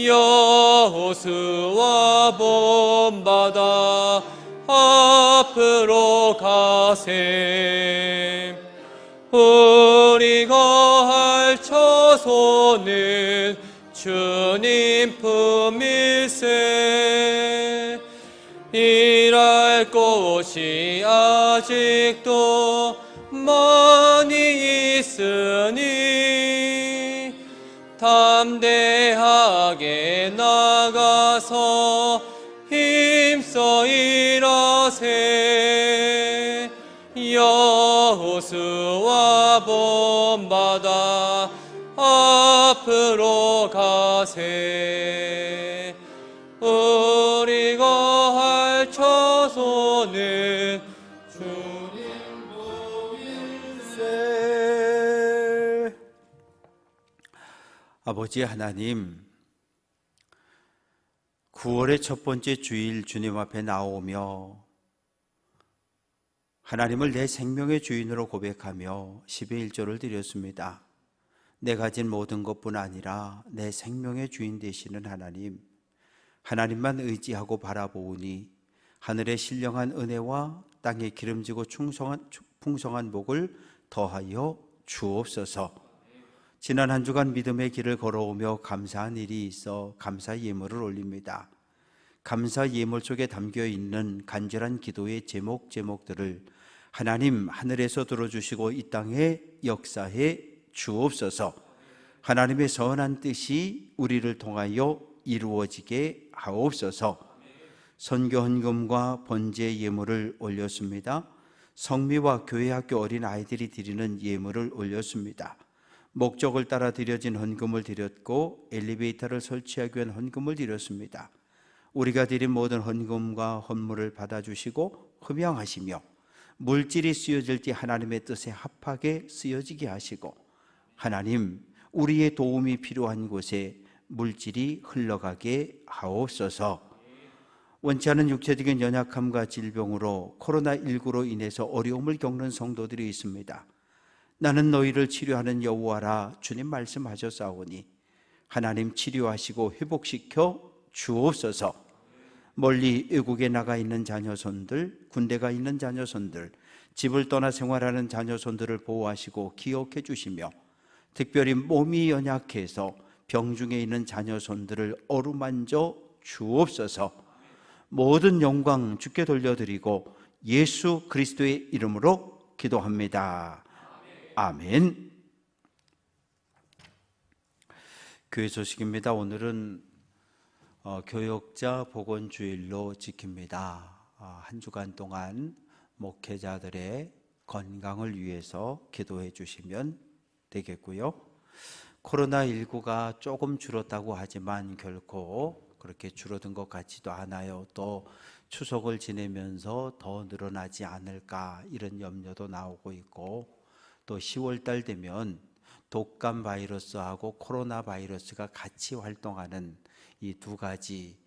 여호수아 본받아 앞으로 가세. 우리 거할 처소는 주님 품일세. 일할 곳이 아직도 많이 있으니 담대하게 나가서 힘써 일하세. 여호수아 본받아 앞으로 가세. 우리 거할 처소는 주님 보일세. 아버지 하나님, 9월의 첫 번째 주일 주님 앞에 나오며 하나님을 내 생명의 주인으로 고백하며 10의 1조를 드렸습니다. 내 가진 모든 것뿐 아니라 내 생명의 주인 되시는 하나님, 하나님만 의지하고 바라보오니 하늘의 신령한 은혜와 땅에 기름지고 풍성한 복을 더하여 주옵소서. 지난 한 주간 믿음의 길을 걸어오며 감사한 일이 있어 감사 예물을 올립니다. 감사 예물 속에 담겨 있는 간절한 기도의 제목들을 하나님 하늘에서 들어주시고 이 땅에 역사해 주옵소서. 하나님의 선한 뜻이 우리를 통하여 이루어지게 하옵소서. 선교 헌금과 번제 예물을 올렸습니다. 성미와 교회학교 어린아이들이 드리는 예물을 올렸습니다. 목적을 따라 드려진 헌금을 드렸고 엘리베이터를 설치하기 위한 헌금을 드렸습니다. 우리가 드린 모든 헌금과 헌물을 받아주시고 흠양하시며 물질이 쓰여질 때 하나님의 뜻에 합하게 쓰여지게 하시고 하나님, 우리의 도움이 필요한 곳에 물질이 흘러가게 하옵소서. 원치 않은 육체적인 연약함과 질병으로 코로나19로 인해서 어려움을 겪는 성도들이 있습니다. 나는 너희를 치료하는 여호와라 주님 말씀하셨사오니 하나님 치료하시고 회복시켜 주옵소서. 멀리 외국에 나가 있는 자녀손들, 군대가 있는 자녀손들, 집을 떠나 생활하는 자녀손들을 보호하시고 기억해 주시며 특별히 몸이 연약해서 병중에 있는 자녀손들을 어루만져 주옵소서. 모든 영광 주께 돌려드리고 예수 그리스도의 이름으로 기도합니다. 아멘. 교회 소식입니다. 오늘은 교역자 복원주일로 지킵니다. 한 주간 동안 목회자들의 건강을 위해서 기도해 주시면 되겠고요. 코로나19가 조금 줄었다고 하지만 결코 그렇게 줄어든 것 같지도 않아요. 또 추석을 지내면서 더 늘어나지 않을까 이런 염려도 나오고 있고, 또 10월 달 되면 독감 바이러스하고 코로나 바이러스가 같이 활동하는 이 두 가지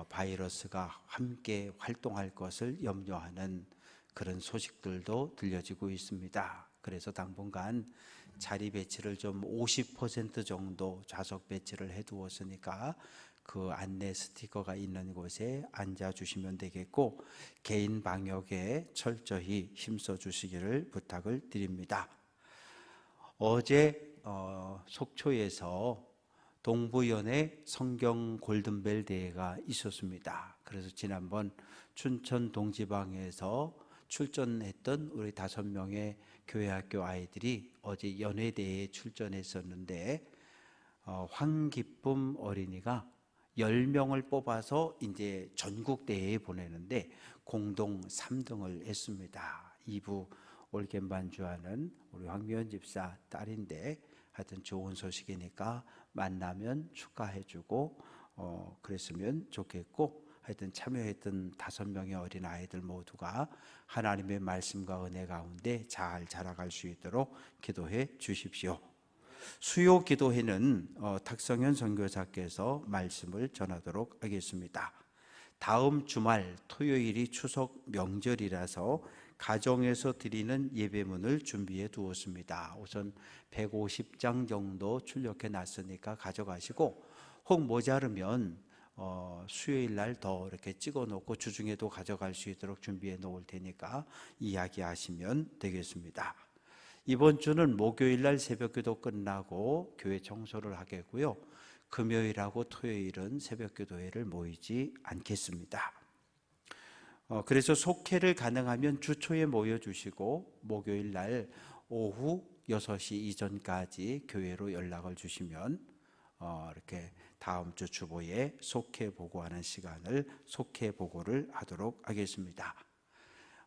바이러스가 함께 활동할 것을 염려하는 그런 소식들도 들려지고 있습니다. 그래서 당분간 자리 배치를 좀 50% 정도 좌석 배치를 해두었으니까 그 안내 스티커가 있는 곳에 앉아주시면 되겠고, 개인 방역에 철저히 힘써 주시기를 부탁을 드립니다. 어제 속초에서 동부연의 성경 골든벨 대회가 있었습니다. 그래서 지난번 춘천 동지방에서 출전했던 우리 5명의 교회학교 아이들이 어제 연회대회에 출전했었는데 황기쁨 어린이가 10명을 뽑아서 이제 전국대회에 보내는데 공동 3등을 했습니다. 2부 올겐 반주하는 우리 황미연 집사 딸인데 하여튼 좋은 소식이니까 만나면 축하해주고 그랬으면 좋겠고, 하여튼 참여했던 5명의 어린 아이들 모두가 하나님의 말씀과 은혜 가운데 잘 자라갈 수 있도록 기도해 주십시오. 수요 기도회는 탁성현 선교사께서 말씀을 전하도록 하겠습니다. 다음 주말 토요일이 추석 명절이라서 가정에서 드리는 예배문을 준비해 두었습니다. 우선 150장 정도 출력해 놨으니까 가져가시고, 혹 모자르면 수요일 날 더 이렇게 찍어 놓고 주중에도 가져갈 수 있도록 준비해 놓을 테니까 이야기하시면 되겠습니다. 이번 주는 목요일 날 새벽기도 끝나고 교회 청소를 하겠고요. 금요일하고 토요일은 새벽기도회를 모이지 않겠습니다. 그래서 속회를 가능하면 주초에 모여주시고 목요일 날 오후 6시 이전까지 교회로 연락을 주시면 이렇게 다음 주 주보에 속회 보고하는 시간을 속회 보고를 하도록 하겠습니다.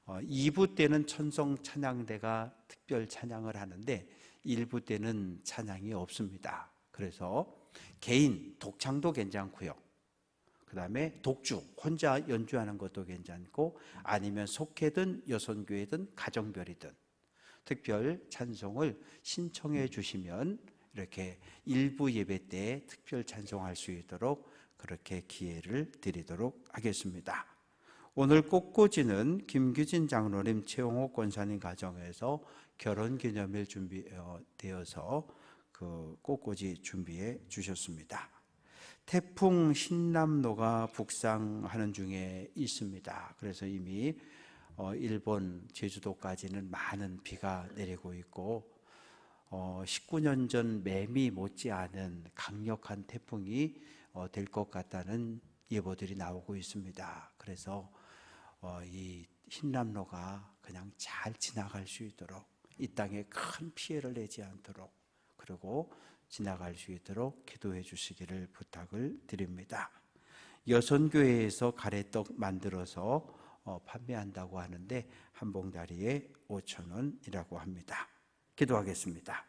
2부 때는 천성 찬양대가 특별 찬양을 하는데 1부 때는 찬양이 없습니다. 그래서 개인 독창도 괜찮고요. 그 다음에 독주 혼자 연주하는 것도 괜찮고, 아니면 속회든 여선교회든 가정별이든 특별 찬송을 신청해 주시면 이렇게 일부 예배 때 특별 찬송할 수 있도록 그렇게 기회를 드리도록 하겠습니다. 오늘 꽃꽂이는 김규진 장로님, 최홍옥 권사님 가정에서 결혼기념일 준비되어서 그 꽃꽂이 준비해 주셨습니다. 태풍 신남노가 북상하는 중에 있습니다. 그래서 이미 일본 제주도까지는 많은 비가 내리고 있고 19년 전 매미 못지않은 강력한 태풍이 될 것 같다는 예보들이 나오고 있습니다. 그래서 이 신남노가 그냥 잘 지나갈 수 있도록, 이 땅에 큰 피해를 내지 않도록, 그리고 지나갈 수 있도록 기도해 주시기를 부탁을 드립니다. 여선교회에서 가래떡 만들어서 판매한다고 하는데 한 봉다리에 5,000원이라고 합니다. 기도하겠습니다.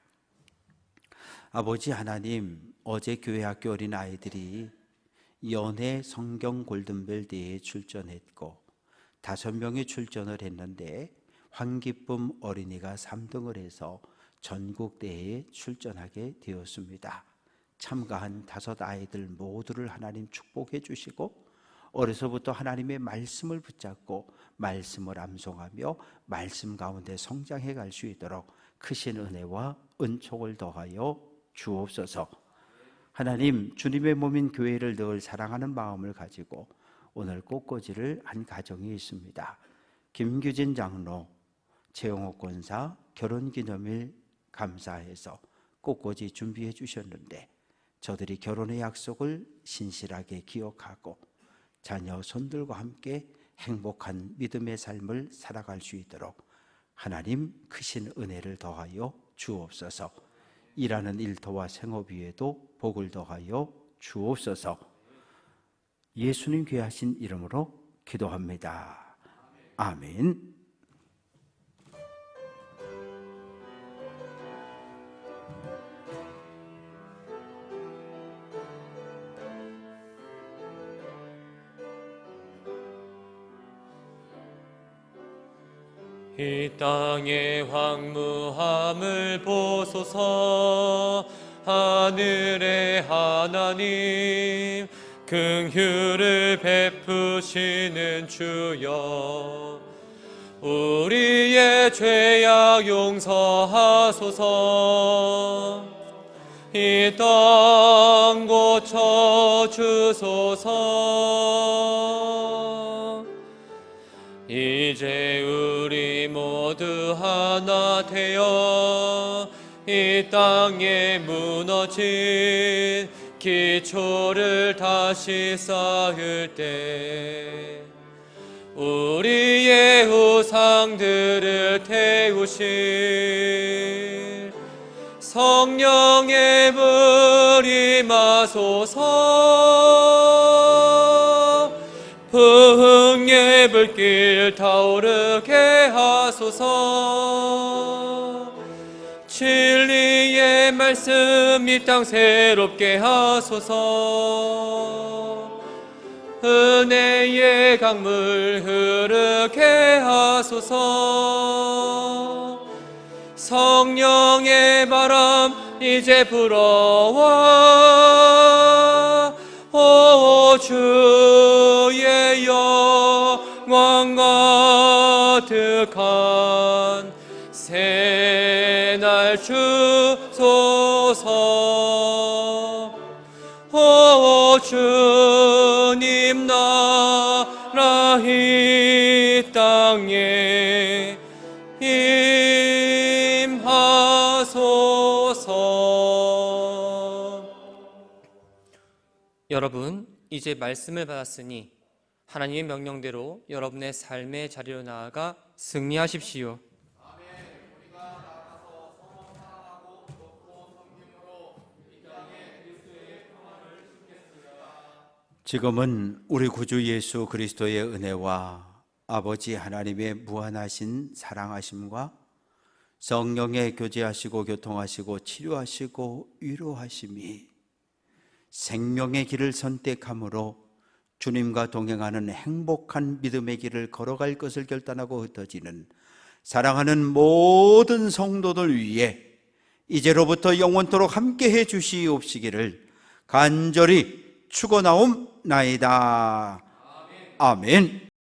아버지 하나님, 어제 교회학교 어린 아이들이 연회 성경 골든벨 대회에 출전했고 5명이 출전을 했는데 황기쁨 어린이가 3등을 해서 전국대회에 출전하게 되었습니다. 참가한 5 아이들 모두를 하나님 축복해 주시고 어려서부터 하나님의 말씀을 붙잡고 말씀을 암송하며 말씀 가운데 성장해 갈 수 있도록 크신 은혜와 은총을 더하여 주옵소서. 하나님, 주님의 몸인 교회를 늘 사랑하는 마음을 가지고 오늘 꽃꽂이를 한 가정이 있습니다. 김규진 장로, 최영옥 권사 결혼기념일 감사해서 꽃꽂이 준비해 주셨는데 저들이 결혼의 약속을 신실하게 기억하고 자녀 손들과 함께 행복한 믿음의 삶을 살아갈 수 있도록 하나님 크신 은혜를 더하여 주옵소서. 일하는 일터와 생업 위에도 복을 더하여 주옵소서. 예수님 귀하신 이름으로 기도합니다. 아멘. 이 땅의 황무함을 보소서. 하늘의 하나님, 긍휼을 베푸시는 주여, 우리의 죄악 용서하소서. 이 땅 고쳐 주소서. 이제 우리 모두 하나 되어 이 땅에 무너진 기초를 다시 쌓을 때 우리의 우상들을 태우실 성령의 불 임하소서. 풍의 불길 타오르게 하소서. 진리의 말씀 이 땅 새롭게 하소서. 은혜의 강물 흐르게 하소서. 성령의 바람 이제 불어와 오 주의 영광 가득한 새날 주소서. 오 주님 나라 이 땅에 임하소서. 여러분, 이제 말씀을 받았으니 하나님의 명령대로 여러분의 삶의 자리로 나아가 승리하십시오. 지금은 우리 구주 예수 그리스도의 은혜와 아버지 하나님의 무한하신 사랑하심과 성령의 교제하시고 교통하시고 치료하시고 위로하심이 생명의 길을 선택함으로 주님과 동행하는 행복한 믿음의 길을 걸어갈 것을 결단하고 흩어지는 사랑하는 모든 성도들 위해 이제로부터 영원토록 함께해 주시옵시기를 간절히 축원하옵나이다. 아멘.